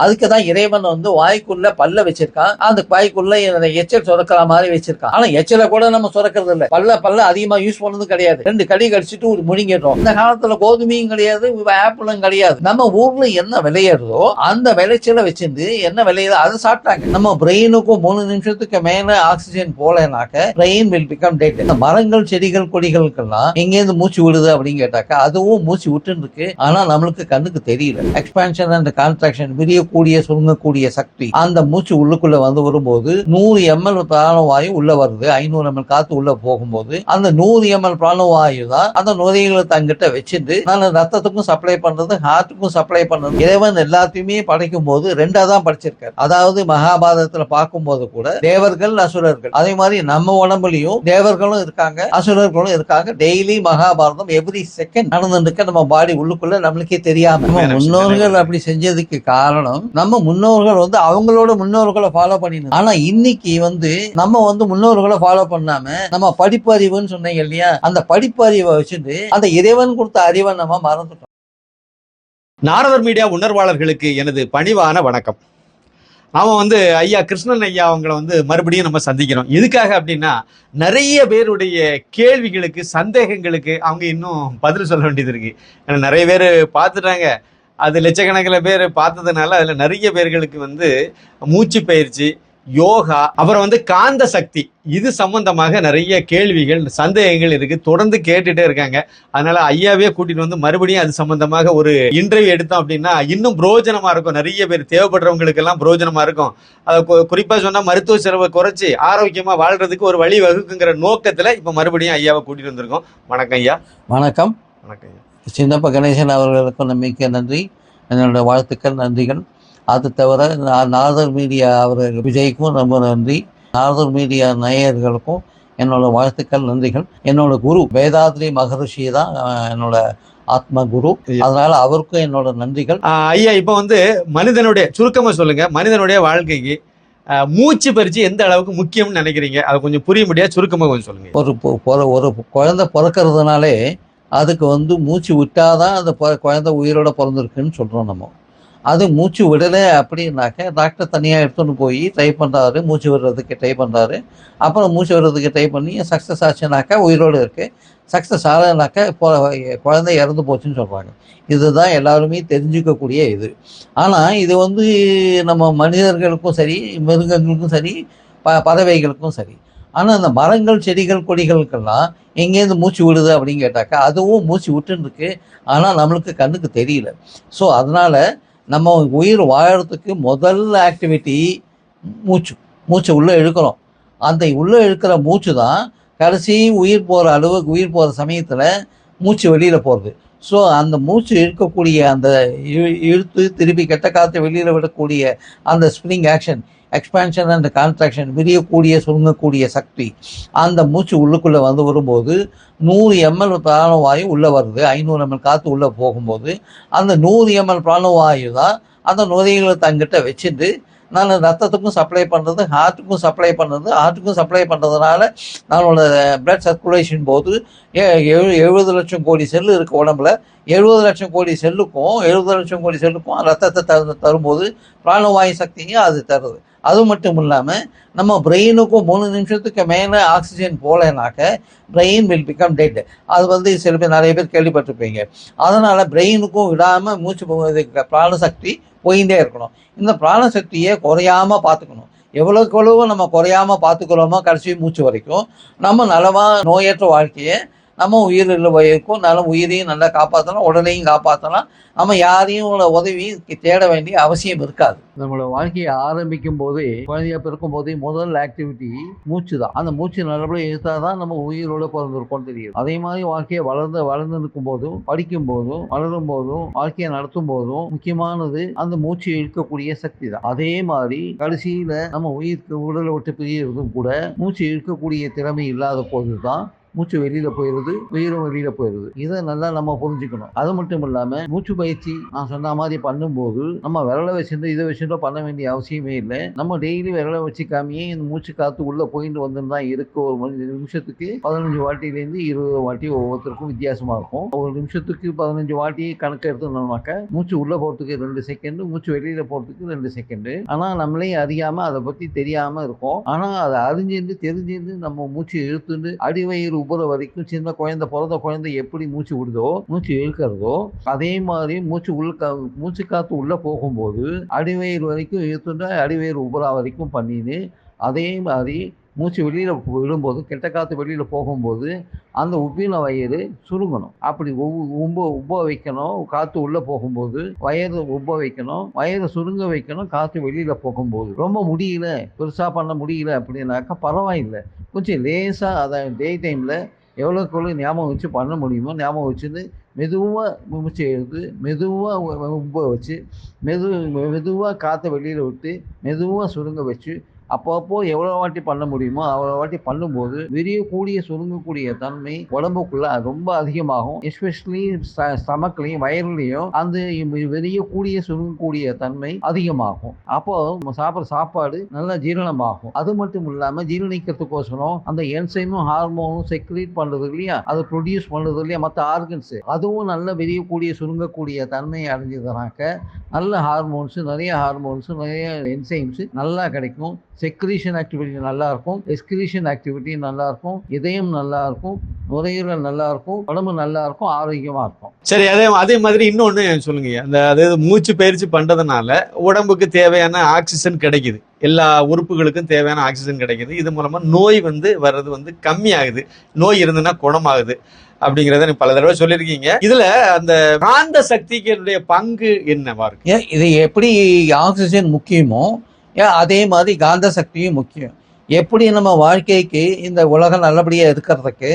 அதுக்கு தான் இறைவன் வந்து வாய்க்குள்ள பல்ல வச்சிருக்கான். அந்த வாய்க்குள்ள எச்சல் சுரக்கிற மாதிரி வச்சிருக்கான். ஆனா எச்சலை கூட நம்ம சுரக்கிறது இல்ல. பல்ல அதிகமா யூஸ் பண்ணது கிடையாது. 2 கடி கடிச்சிட்டு ஒரு முழுங்கிடுறோம். இந்த காலத்துல கோதுமையும் கிடையாது, ஆப்பிளும் கிடையாது. நம்ம ஊர்ல என்ன விளையாடுதோ அந்த விளைச்சலை வச்சிருந்து என்ன விளையுதோ அதை சாப்பிட்டாங்க. நம்ம பிரெயினுக்கும் 3 நிமிஷத்துக்கு மேல ஆக்சிஜன் போலனாக்க பிரெயின் வில் பிகம் டெட். இந்த மரங்கள் செடிகள் கொடிகளுக்கெல்லாம் எங்கேருந்து மூச்சு விடுது அப்படின்னு கேட்டாக்கா அதுவும் மூச்சு விட்டு இருக்கு. ஆனா நம்மளுக்கு கண்ணுக்கு தெரியல. எக்ஸ்பான்ஷன் அண்ட் கான்ட்ராக்ஷன், விரியக்கூடிய சுருங்கக்கூடிய சக்தி அந்த மூச்சு உள்ளுக்குள்ள வந்து வரும்போது 100 ml பிராணவாயு உள்ள வருது. 500 ml காத்து உள்ள போகும்போது அந்த 100 ml பிராணவாயு தான் அந்த நுரையீரலை தங்கிட்ட வச்சுட்டு நான் ரத்தத்துக்கும் சப்ளை பண்றது, ஹார்ட்டுக்கும் சப்ளை பண்றது. இறைவன் எல்லாத்தையுமே படைக்கும் போது 2ஆ தான் படிச்சிருக்காரு. அதாவது மகாபாரதத்துல பார்க்கும்போது கூட தேவர்கள் அசுரர்கள், அதே மாதிரி நம்ம உடம்புலயும் தேவர்களும் இருக்காங்க அசுரர்களும் இருக்காங்க. டெய்லி மகாபாரதம் எவ்ரி செகண்ட் நடந்துட்டு நம்ம பாடி உள்ளுக்குள்ள நம்மளுக்கே தெரியாம. நம்ம முன்னோர்கள் அப்படி செஞ்சதுக்கு காரணம் நம்ம முன்னோர்கள் வந்து அவங்களோட முன்னோர்களை ஃபாலோ பண்ணினோம். ஆனா இன்னைக்கு வந்து நம்ம வந்து முன்னோர்களை ஃபாலோ பண்ணாம நம்ம படிப்பறிவுன்னு சொன்னீங்க இல்லையா, அந்த படிப்பறிவை வச்சுட்டு அந்த இறைவன் கொடுத்த அறிவை நம்ம மறந்துட்டோம். நாரதர் மீடியா உணர்வாளர்களுக்கு எனது பணிவான வணக்கம். நாம வந்து ஐயா கிருஷ்ணன் ஐயா அவங்கள வந்து மறுபடியும் நம்ம சந்திக்கிறோம். எதுக்காக அப்படின்னா நிறைய பேருடைய கேள்விகளுக்கு சந்தேகங்களுக்கு அவங்க இன்னும் பதில் சொல்ல வேண்டியது இருக்கு. ஏன்னா நிறைய பேர் பார்த்துட்டாங்க, அது லட்சக்கணக்கில் பேர் பார்த்ததுனால அதுல நிறைய பேர்களுக்கு வந்து மூச்சு பயிற்சி, யோகா, அப்புறம் வந்து காந்த சக்தி, இது சம்பந்தமாக நிறைய கேள்விகள் சந்தேகங்கள் இருக்கு. தொடர்ந்து கேட்டுட்டே இருக்காங்க. அதனால ஐயாவே கூட்டிட்டு வந்து மறுபடியும் அது சம்பந்தமாக ஒரு இன்டர்வியூ எடுத்தோம் அப்படின்னா இன்னும் புரோஜனமா இருக்கும். நிறைய பேர் தேவைப்படுறவங்களுக்கு எல்லாம் புரோஜனமா இருக்கும். அதை குறிப்பா சொன்னா மருத்துவ செலவை குறைச்சி ஆரோக்கியமா வாழ்றதுக்கு ஒரு வழி வகுக்குங்கிற நோக்கத்துல இப்ப மறுபடியும் ஐயாவை கூட்டிட்டு வந்திருக்கோம். வணக்கம் ஐயா. வணக்கம். வணக்கம் ஐயா. சின்னப்ப கணேசன் அவர்களுக்கும் நம்பிக்கை நன்றி, என்னோட வாழ்த்துக்கள், நன்றிகள். அது தவிர நாரதர் மீடியா அவர்கள் விஜய்க்கும் ரொம்ப நன்றி. நாரதர் மீடியா நேயர்களுக்கும் என்னோட வாழ்த்துக்கள், நன்றிகள். என்னோட குரு வேதாத்ரி மகரிஷி தான் என்னோட ஆத்ம குரு, அதனால அவருக்கும் என்னோட நன்றிகள். ஐயா, இப்ப வந்து மனிதனுடைய சுருக்கமா சொல்லுங்க, மனிதனுடைய வாழ்க்கைக்கு மூச்சு பயிற்சி எந்த அளவுக்கு முக்கியம்னு நினைக்கிறீங்க? அதை கொஞ்சம் புரிய முடியாது, சுருக்கமா கொஞ்சம் சொல்லுங்க. ஒரு குழந்தை பிறக்கிறதுனாலே அதுக்கு வந்து மூச்சு விட்டாதான் அந்த குழந்தை உயிரோட பிறந்திருக்குன்னு சொல்றோம் நம்ம. அது மூச்சு விடலை அப்படின்னாக்க டாக்டர் தனியாக எடுத்துன்னு போய் ட்ரை பண்ணுறாரு, மூச்சு விடுறதுக்கு ட்ரை பண்ணுறாரு. அப்புறம் மூச்சு விடுறதுக்கு ட்ரை பண்ணி சக்ஸஸ் ஆச்சுனாக்கா உயிரோடு இருக்குது, சக்ஸஸ் ஆகலைனாக்கா இப்போ குழந்தை இறந்து போச்சுன்னு சொல்கிறாங்க. இதுதான் எல்லாருமே தெரிஞ்சுக்கக்கூடிய இது. ஆனால் இது வந்து நம்ம மனிதர்களுக்கும் சரி, மிருகங்களுக்கும் சரி, பறவைகளுக்கும் சரி. ஆனால் இந்த மரங்கள் செடிகள் கொடிகளுக்கெல்லாம் எங்கேருந்து மூச்சு விடுது அப்படின்னு கேட்டாக்கா அதுவும் மூச்சு விட்டுன்னு இருக்கு. ஆனால் நம்மளுக்கு கண்ணுக்கு தெரியல. ஸோ அதனால் நம்ம உயிர் வாழறதுக்கு முதல் ஆக்டிவிட்டி மூச்சை உள்ளே இழுக்கிறோம். அந்த உள்ளே இழுக்கிற மூச்சு தான் கடைசி உயிர் போகிற அளவுக்கு, உயிர் போகிற சமயத்தில் மூச்சு வெளியில் போகிறது. ஸோ அந்த மூச்சு இழுக்கக்கூடிய அந்த இழுத்து திருப்பி கெட்ட காற்றை வெளியில் விடக்கூடிய அந்த spring action, expansion and contraction, விரியக்கூடிய சுருங்கக்கூடிய சக்தி அந்த மூச்சு உள்ளுக்குள்ளே வந்து வரும்போது 100 ml பிராணவாயு உள்ளே வருது. 500 ml காற்று உள்ளே போகும்போது அந்த 100 ml பிராணவாயு தான் அந்த நுரையீரலை தங்கிட்ட வச்சுட்டு நான் ரத்தத்துக்கும் சப்ளை பண்ணுறது, ஹார்ட்டுக்கும் சப்ளை பண்ணுறது. ஹார்ட்டுக்கும் சப்ளை பண்ணுறதுனால நம்மளோட பிளட் சர்க்குலேஷன் போது 70 லட்சம் கோடி செல்லு இருக்கு உடம்புல. 70 லட்சம் கோடி செல்லுக்கும் ரத்தத்தை தரும்போது பிராணவாயு சக்தியும் அது தருது. அது மட்டும் இல்லாமல் நம்ம பிரெயினுக்கும் 3 நிமிஷத்துக்கு மேலே ஆக்சிஜன் போலனாக்க பிரெயின் வில் பிகம் டெட். அது வந்து சில பேர் நிறைய பேர் கேள்விப்பட்டிருப்பீங்க. அதனால் பிரெயினுக்கும் விடாமல் மூச்சு பிராணசக்தி போயிட்டே இருக்கணும். இந்த பிராணசக்தியை குறையாமல் பார்த்துக்கணும். எவ்வளோக்கு எவ்வளவோ நம்ம குறையாமல் பார்த்துக்கிறோமோ கடைசி மூச்சு வரைக்கும் நம்ம நலமாக நோயற்ற வாழ்க்கையை நம்ம உயிரில் வரைக்கும் நல்ல உயிரையும் நல்லா காப்பாற்றலாம், உடலையும் காப்பாற்றலாம். நம்ம யாரையும் உதவி தேட வேண்டிய அவசியம் இருக்காது. நம்மளோட வாழ்க்கையை ஆரம்பிக்கும் போதே, குழந்தைய பிறக்கும் போதே முதல் ஆக்டிவிட்டி மூச்சு தான். அந்த மூச்சு நல்லபடியாக இழுத்தால் தான் நம்ம உயிரோட பிறந்திருக்கோம் தெரியும். அதே மாதிரி வாழ்க்கையை வளர்ந்து இருக்கும் போதும், படிக்கும் போதும், வளரும் போதும், வாழ்க்கையை நடத்தும் போதும் முக்கியமானது அந்த மூச்சு இழுக்கக்கூடிய சக்தி தான். அதே மாதிரி கடைசியில நம்ம உயிருக்கு உடலை விட்டு பிரியறதும் கூட மூச்சு இழுக்கக்கூடிய திறமை இல்லாத போது தான் மூச்சு வெளியில போயிடுது, உயிரும் வெளியில போயிடுது. இதை நல்லா நம்ம புரிஞ்சுக்கணும். அது மட்டும் இல்லாம மூச்சு பயிற்சி நான் சொன்ன மாதிரி பண்ணும்போது நம்ம விரலை வச்சுட்டு இதை வச்சுட்டோ பண்ண வேண்டிய அவசியமே இல்லை. நம்ம டெய்லி விரலை வச்சுக்காமையே இந்த மூச்சு காத்து உள்ள போயிட்டு வந்துன்னு தான் இருக்கு. ஒரு நிமிஷத்துக்கு 15 வாட்டிலேருந்து 20 வாட்டி ஒவ்வொருத்தருக்கும் வித்தியாசமா இருக்கும். ஒரு நிமிஷத்துக்கு 15 வாட்டி கணக்கு எடுத்துனோம்னாக்க மூச்சு உள்ள போறதுக்கு 2 செகண்ட், மூச்சு வெளியில போறதுக்கு 2 செகண்ட். ஆனா நம்மளே அறியாம அதை பத்தி தெரியாம இருக்கும். ஆனா அதை அறிஞ்சிருந்து தெரிஞ்சிருந்து நம்ம மூச்சு இழுத்துட்டு அடிவயிறு உபுற வரைக்கும் சின்ன குழந்தை பிறந்த குழந்தை எப்படி மூச்சு விடுதோ மூச்சு இழுக்கிறதோ அதே மாதிரி மூச்சு காத்து உள்ள போகும்போது அடிவயிறு வரைக்கும் இழுத்துட்டு அடிவயிறு உபுறா வரைக்கும் பண்ணின்னு அதே மாதிரி மூச்சு வெளியில் விடும்போது கெட்ட காற்று வெளியில் போகும்போது அந்த உப்பின வயிறு சுருங்கணும். அப்படி உப்ப வைக்கணும். காற்று உள்ளே போகும்போது வயிறு உப்ப வைக்கணும், வயிறு சுருங்க வைக்கணும். காற்று வெளியில் போகும்போது ரொம்ப முடியல, பெருசாக பண்ண முடியல அப்படின்னாக்கா பரவாயில்லை, கொஞ்சம் லேசாக அதை டே டைமில் எவ்வளோக்கு ஞாபகம் வச்சு பண்ண முடியுமோ ஞாபகம் வச்சுன்னு மெதுவாக மூச்சு எடுத்து மெதுவாக உப்ப வச்சு மெதுவாக காற்றை வெளியில் விட்டு மெதுவாக சுருங்க வச்சு அப்பப்போ எவ்வளோ வாட்டி பண்ண முடியுமோ அவ்வளோ வாட்டி பண்ணும்போது விரியக்கூடிய சுருங்கக்கூடிய தன்மை உடம்புக்குள்ள ரொம்ப அதிகமாகும். எஸ்பெஷலி ஸ்டமக்லையும் வயர்லையும் அந்த விரியக்கூடிய சுருங்கக்கூடிய தன்மை அதிகமாகும். அப்போ நம்ம சாப்பிட்ற சாப்பாடு நல்லா ஜீரணமாகும். அது மட்டும் இல்லாமல் ஜீரணிக்கிறதுக்கோசரம் அந்த என்சைமும் ஹார்மோனும் செக்ரீட் பண்ணுறது இல்லையா, அதை ப்ரொடியூஸ் பண்ணுறது இல்லையா மற்ற ஆர்கன்ஸ், அதுவும் நல்ல விரியக்கூடிய சுருங்கக்கூடிய தன்மையை அடைஞ்சதுனாக்க நல்ல ஹார்மோன்ஸு நிறைய என்சைம்ஸு நல்லா கிடைக்கும். செக்ரீஷன் ஆக்டிவிட்டி நல்லா இருக்கும், எக்ஸ்கிரீஷன் ஆக்டிவிட்டி நல்லா இருக்கும், இதயம் நல்லா இருக்கும், நுரையீரல் நல்லா இருக்கும், உடம்பு நல்லா இருக்கும், ஆரோக்கியமா இருக்கும். சரி, அதே மாதிரி இன்னொன்னு சொல்லுங்க. அதாவது மூச்சு பயிற்சி பண்றதுனால உடம்புக்கு தேவையான ஆக்சிஜன் கிடைக்குது, எல்லா உறுப்புகளுக்கும் தேவையான ஆக்சிஜன் கிடைக்குது. இது மூலமா நோய் வர்றது கம்மியாகுது, நோய் இருந்ததுன்னா குணமாகுது அப்படிங்கறத நீங்க பல தடவை சொல்லியிருக்கீங்க. இதுல அந்த காந்த சக்திக்கு பங்கு என்னவா இருக்கு? இது எப்படி ஆக்சிஜன் முக்கியமோ அதே மாதிரி காந்த சக்தியும் முக்கியம். எப்படி நம்ம வாழ்க்கைக்கு இந்த உலகம் நல்லபடியாக இருக்கிறதுக்கு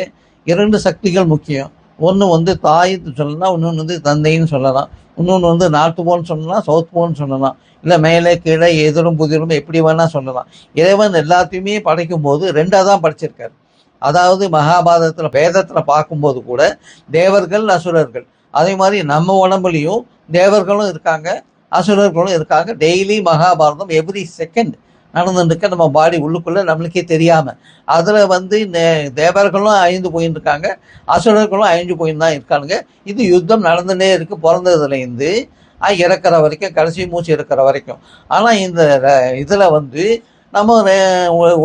2 சக்திகள் முக்கியம். ஒன்று தாய்ன்னு சொல்லலாம், இன்னொன்று தந்தைன்னு சொல்லலாம், இன்னொன்று நார்த் போன்னு சொல்லலாம், சவுத் போன்னு சொல்லலாம், இல்லை மேலே கீழே எதிரும் புதிரும் எப்படி வேணா சொல்லலாம். இறைவன் எல்லாத்தையுமே படைக்கும் போது 2ஆக தான் படைச்சிருக்காரு. அதாவது மகாபாரதத்தில் வேதத்தில் பார்க்கும்போது கூட தேவர்கள் அசுரர்கள், அதே மாதிரி நம்ம உடம்புலையும் தேவர்களும் இருக்காங்க அசுரர்களும் இருக்காங்க. டெய்லி மகாபாரதம் எவ்ரி செகண்ட் நடந்துட்டு நம்ம பாடி உள்ளுக்குள்ளே நம்மளுக்கே தெரியாமல் அதில் தேவர்களும் அழிந்து போயின்னு இருக்காங்க, அசுரர்களும் அழிஞ்சு போயின்னு தான் இருக்கானுங்க. இது யுத்தம் நடந்துகிட்டே இருக்குது பிறந்ததுலேருந்து இறக்குற வரைக்கும், கடைசி மூச்சு இருக்கிற வரைக்கும். ஆனால் இந்த இதில் நம்ம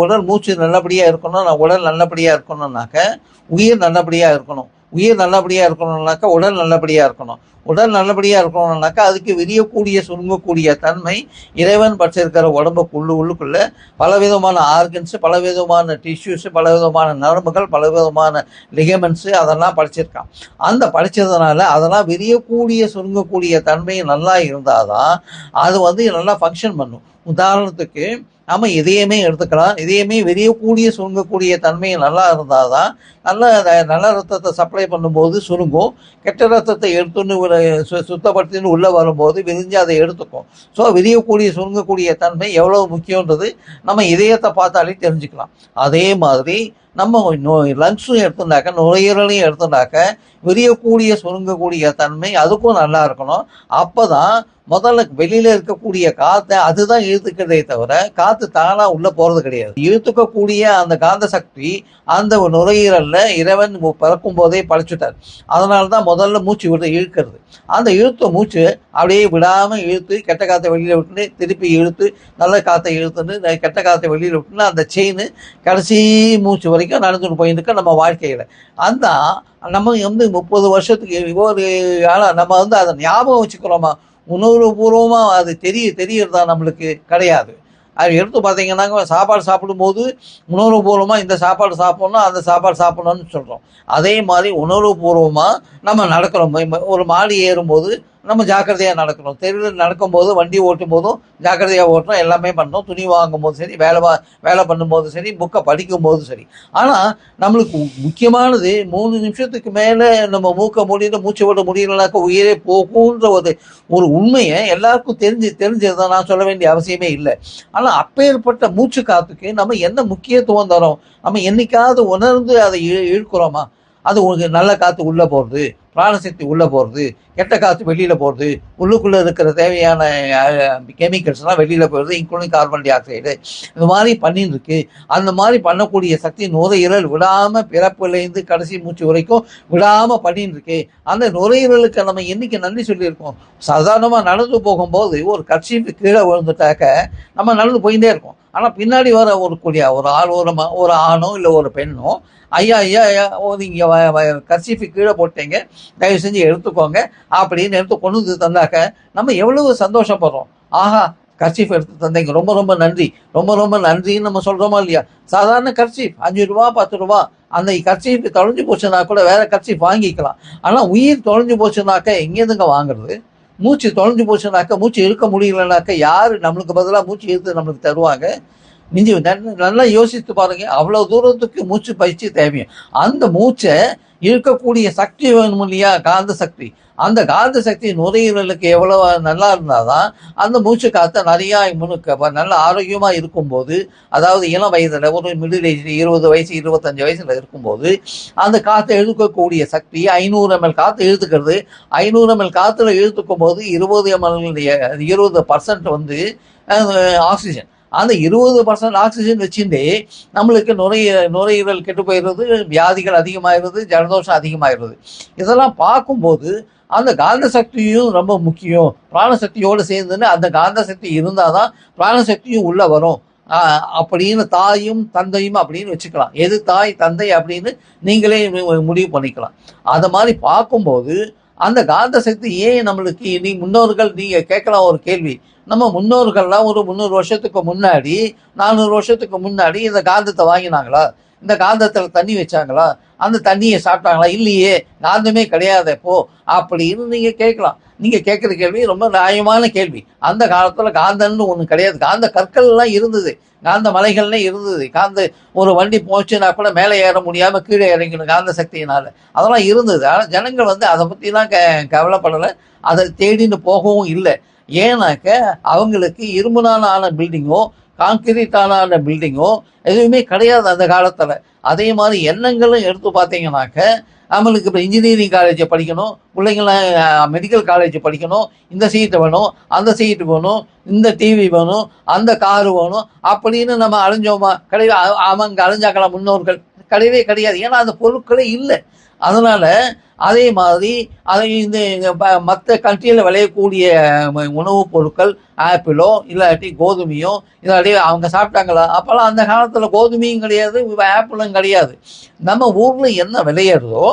உடல் மூச்சு நல்லபடியாக இருக்கணும், உடல் நல்லபடியாக இருக்கணும்னாக்க உயிர் நல்லபடியாக இருக்கணும், உயிர் நல்லபடியாக இருக்கணும்னாக்கா உடல் நல்லபடியாக இருக்கணும், உடல் நல்லபடியாக இருக்கணும்னாக்கா அதுக்கு விரியக்கூடிய சுருங்கக்கூடிய தன்மை இறைவன் படைச்சிருக்கிற உள்ளுக்குள்ள பலவிதமான ஆர்கன்ஸு, பலவிதமான டிஷ்யூஸு, பலவிதமான நரம்புகள், பலவிதமான லிகமெண்ட்ஸு அதெல்லாம் படைச்சிருக்கான். அந்த படைச்சதுனால அதெல்லாம் விரியக்கூடிய சுருங்கக்கூடிய தன்மை நல்லா இருந்தால் தான் அது நல்லா ஃபங்க்ஷன் பண்ணும். உதாரணத்துக்கு நம்ம இதயமே எடுத்துக்கலாம். இதயமே விரியக்கூடிய சுருங்கக்கூடிய தன்மை நல்லா இருந்தால் தான் நல்ல ரத்தத்தை சப்ளை பண்ணும்போது சுருங்கும். கெட்ட ரத்தத்தை எடுத்துன்னு சுத்தப்படுத்தின்னு உள்ளே வரும்போது விரிஞ்சு அதை எடுத்துக்கும். ஸோ விரியக்கூடிய சுருங்கக்கூடிய தன்மை எவ்வளோ முக்கியன்றது நம்ம இதயத்தை பார்த்தாலே தெரிஞ்சுக்கலாம். அதே மாதிரி நம்ம லங்ஸும் எடுத்துட்டாக்க, நுரையீரலையும் எடுத்துட்டாக்க விரியக்கூடிய சுருங்கக்கூடிய தன்மை அதுக்கும் நல்லா இருக்கணும். அப்போ தான் முதல்ல வெளியில இருக்கக்கூடிய காற்றை அதுதான் இழுத்துக்கிறதே தவிர காற்று தானா உள்ள போறது கிடையாது. இழுத்துக்கக்கூடிய அந்த காந்த சக்தி அந்த நுரையீரல்ல இறைவன் பிறக்கும் போதே படைச்சுட்டார். அதனாலதான் முதல்ல மூச்சு விட்டு இழுக்கிறது. அந்த இழுத்த மூச்சு அப்படியே விடாம இழுத்து கெட்ட காற்றை வெளியில விட்டுன்னு திருப்பி இழுத்து நல்ல காற்றை இழுத்துன்னு கெட்ட காற்றை வெளியில விட்டுன்னு அந்த செயின் கடைசி மூச்சு வரைக்கும் நடந்துட்டு போயிட்டு நம்ம வாழ்க்கையில அந்த நம்ம 30 வருஷத்துக்கு ஒரு நம்ம அதை ஞாபகம் வச்சுக்கிறோமா, உணர்வுபூர்வமாக அது தெரியறதா நம்மளுக்கு கிடையாது. அது எடுத்து பார்த்தீங்கன்னாக்க சாப்பாடு சாப்பிடும்போது உணர்வுபூர்வமாக இந்த சாப்பாடு சாப்பிட்ணும் அந்த சாப்பாடு சாப்பிட்ணுன்னு சொல்கிறோம். அதே மாதிரி உணர்வுபூர்வமாக நம்ம நடக்கிறோம். ஒரு மாடி ஏறும்போது நம்ம ஜாக்கிரதையாக நடக்கணும். தெருவில் நடக்கும்போது, வண்டி ஓட்டும் போதும் ஜாக்கிரதையாக ஓட்டுறோம், எல்லாமே பண்ணுறோம். துணி வாங்கும் போது சரி, வேலை பண்ணும்போது சரி, புக்கை படிக்கும் போது சரி. ஆனால் நம்மளுக்கு முக்கியமானது 3 நிமிஷத்துக்கு மேலே நம்ம மூக்க மூடிட்டு மூச்சு விட முடியலனாக்க உயிரே போகுன்ற ஒரு உண்மையை எல்லாருக்கும் தெரிஞ்சதுதான், நான் சொல்ல வேண்டிய அவசியமே இல்லை. ஆனால் அப்பேற்பட்ட மூச்சு காத்துக்கு நம்ம என்ன முக்கியத்துவம் தரோம்? நம்ம என்னைக்காவது உணர்ந்து அதை இழுக்கிறோமா? அது உங்களுக்கு நல்ல காற்று உள்ளே போகிறது, பிராணசக்தி உள்ளே போகிறது, கெட்ட காற்று வெளியில் போகிறது, உள்ளுக்குள்ளே இருக்கிற தேவையான கெமிக்கல்ஸ்லாம் வெளியில் போயிடுது, இன்க்ளூடிங் கார்பன் டை ஆக்சைடு. இந்த மாதிரி பண்ணின்னு இருக்கு. அந்த மாதிரி பண்ணக்கூடிய சக்தி நுரையீரல் விடாமல் பிறப்புலேருந்து கடைசி மூச்சு வரைக்கும் விடாமல் பண்ணின்னு இருக்கு. அந்த நுரையீரலுக்கு நம்ம என்னைக்கு நன்றி சொல்லியிருக்கோம்? சாதாரணமாக நடந்து போகும்போது ஒரு கர்ச்சீஃப் கீழே விழுந்துட்டாக்க நம்ம நடந்து போயிட்டே இருக்கோம். ஆனால் பின்னாடி வர ஒரு ஆள், ஒரு ஆணோ இல்லை ஒரு பெண்ணோ, ஐயா நீங்கள் கர்ச்சீஃபு கீழே போட்டீங்க, தயவு செஞ்சு எடுத்துக்கோங்க அப்படின்னு எடுத்து கொண்டு வந்து தந்தாக்க நம்ம எவ்வளவு சந்தோஷப்படுறோம். ஆஹா, கர்ச்சீஃப் எடுத்து தந்தீங்க, ரொம்ப ரொம்ப நன்றி, ரொம்ப ரொம்ப நன்றின்னு நம்ம சொல்கிறோமா இல்லையா? சாதாரண கர்ச்சீஃப் 5 ரூபா 10 ரூபா, அந்த கர்ச்சீஃப் தொலைஞ்சு போச்சுன்னா கூட வேற கர்ச்சீஃப் வாங்கிக்கலாம். ஆனால் உயிர் தொலைஞ்சு போச்சுனாக்க எங்கேருந்துங்க வாங்குறது? மூச்சு தொலைஞ்சு போச்சுனாக்க, மூச்சு இழுக்க முடியலனாக்க யார் நம்மளுக்கு பதிலாக மூச்சு இழுத்து நம்மளுக்கு தருவாங்க? நீங்க நல்லா யோசித்து பாருங்க. அவ்வளவு தூரத்துக்கு மூச்சு பயிற்சி தேவையும். அந்த மூச்சை இழுக்கக்கூடிய சக்தி வேணும் இல்லையா? காந்த சக்தி. அந்த காந்த சக்தி நுரையீரலுக்கு எவ்வளவு நல்லா இருந்தாதான் அந்த மூச்சு காற்றை நிறையா நல்ல ஆரோக்கியமா இருக்கும்போது, அதாவது இளம் வயதுல ஒரு மிடில் ஏஜ் 20 வயசு 25 வயசுல இருக்கும்போது அந்த காற்றை இழுக்கக்கூடிய சக்தி 500 ml காற்று இழுத்துக்கிறது. 500 ml காத்துல இழுத்துக்கும் போது 20% வந்து ஆக்சிஜன். அந்த 20% ஆக்சிஜன் வச்சுட்டு நம்மளுக்கு நுரையீரல் கெட்டு போயிடுறது, வியாதிகள் அதிகமாகிடுது, ஜலதோஷம் அதிகமாகிடுது. இதெல்லாம் பார்க்கும்போது அந்த காந்த சக்தியும் ரொம்ப முக்கியம். பிராணசக்தியோடு சேர்ந்துன்னு அந்த காந்த சக்தி இருந்தால் தான் பிராணசக்தியும் உள்ளே வரும் அப்படின்னு தாயும் தந்தையும் அப்படின்னு வச்சுக்கலாம். எது தாய் தந்தை அப்படின்னு நீங்களே முடிவு பண்ணிக்கலாம். அதை மாதிரி பார்க்கும்போது அந்த காந்த சக்தி ஏன் நம்மளுக்கு முன்னோர்கள், நீங்கள் கேட்கலாம் ஒரு கேள்வி, நம்ம முன்னோர்கள்லாம் ஒரு 300 வருஷத்துக்கு முன்னாடி 400 வருஷத்துக்கு முன்னாடி இந்த காந்தத்தை வாங்கினாங்களா? இந்த காந்தத்தில் தண்ணி வச்சாங்களா? அந்த தண்ணியை சாப்பிட்டாங்களா? இல்லையே, காந்தமே கிடையாது இப்போ அப்படின்னு நீங்கள் கேட்கலாம். நீங்கள் கேட்குற கேள்வி ரொம்ப நியாயமான கேள்வி. அந்த காலத்தில் காந்தன்னு ஒன்று கிடையாது. காந்த கற்கள்லாம் இருந்தது, காந்த மலைகள்லாம் இருந்தது. ஒரு வண்டி போச்சுன்னா கூட மேலே ஏற முடியாமல் கீழே இறங்கணும் காந்த சக்தியினால, அதெல்லாம் இருந்தது. ஆனால் ஜனங்கள் வந்து அதை பற்றிலாம் கவலைப்படலை, அதை தேடின்னு போகவும் இல்லை. ஏன்னாக்க அவங்களுக்கு இரும்புனால ஆன பில்டிங்கோ கான்கிரீட்டான பில்டிங்கோ எதுவுமே கிடையாது அந்த காலத்தில். அதே மாதிரி எண்ணங்களும் எடுத்து பார்த்தீங்கன்னாக்க நம்மளுக்கு இப்போ இன்ஜினியரிங் காலேஜை படிக்கணும், பிள்ளைங்களாம் மெடிக்கல் காலேஜ் படிக்கணும், இந்த சீட்டு வேணும், அந்த சீட்டு வேணும், இந்த டிவி வேணும், அந்த காரு வேணும் அப்படின்னு நம்ம அலைஞ்சோமா? கிடையாது. அவங்க அலைஞ்சாக்கலாம் முன்னோர்கள்? கிடையவே கிடையாது. ஏன்னா அந்த பொருட்களே இல்லை. அதனால அதே மாதிரி இந்த மற்ற கண்ட்ரியில் விளையக்கூடிய உணவுப் பொருட்கள், ஆப்பிளோ இல்லாட்டி கோதுமையோ இல்லாட்டி அவங்க சாப்பிட்டாங்களா? அப்போல்லாம் அந்த காலத்தில் கோதுமையும் கிடையாது, ஆப்பிளும் கிடையாது. நம்ம ஊரில் என்ன விளையிறதோ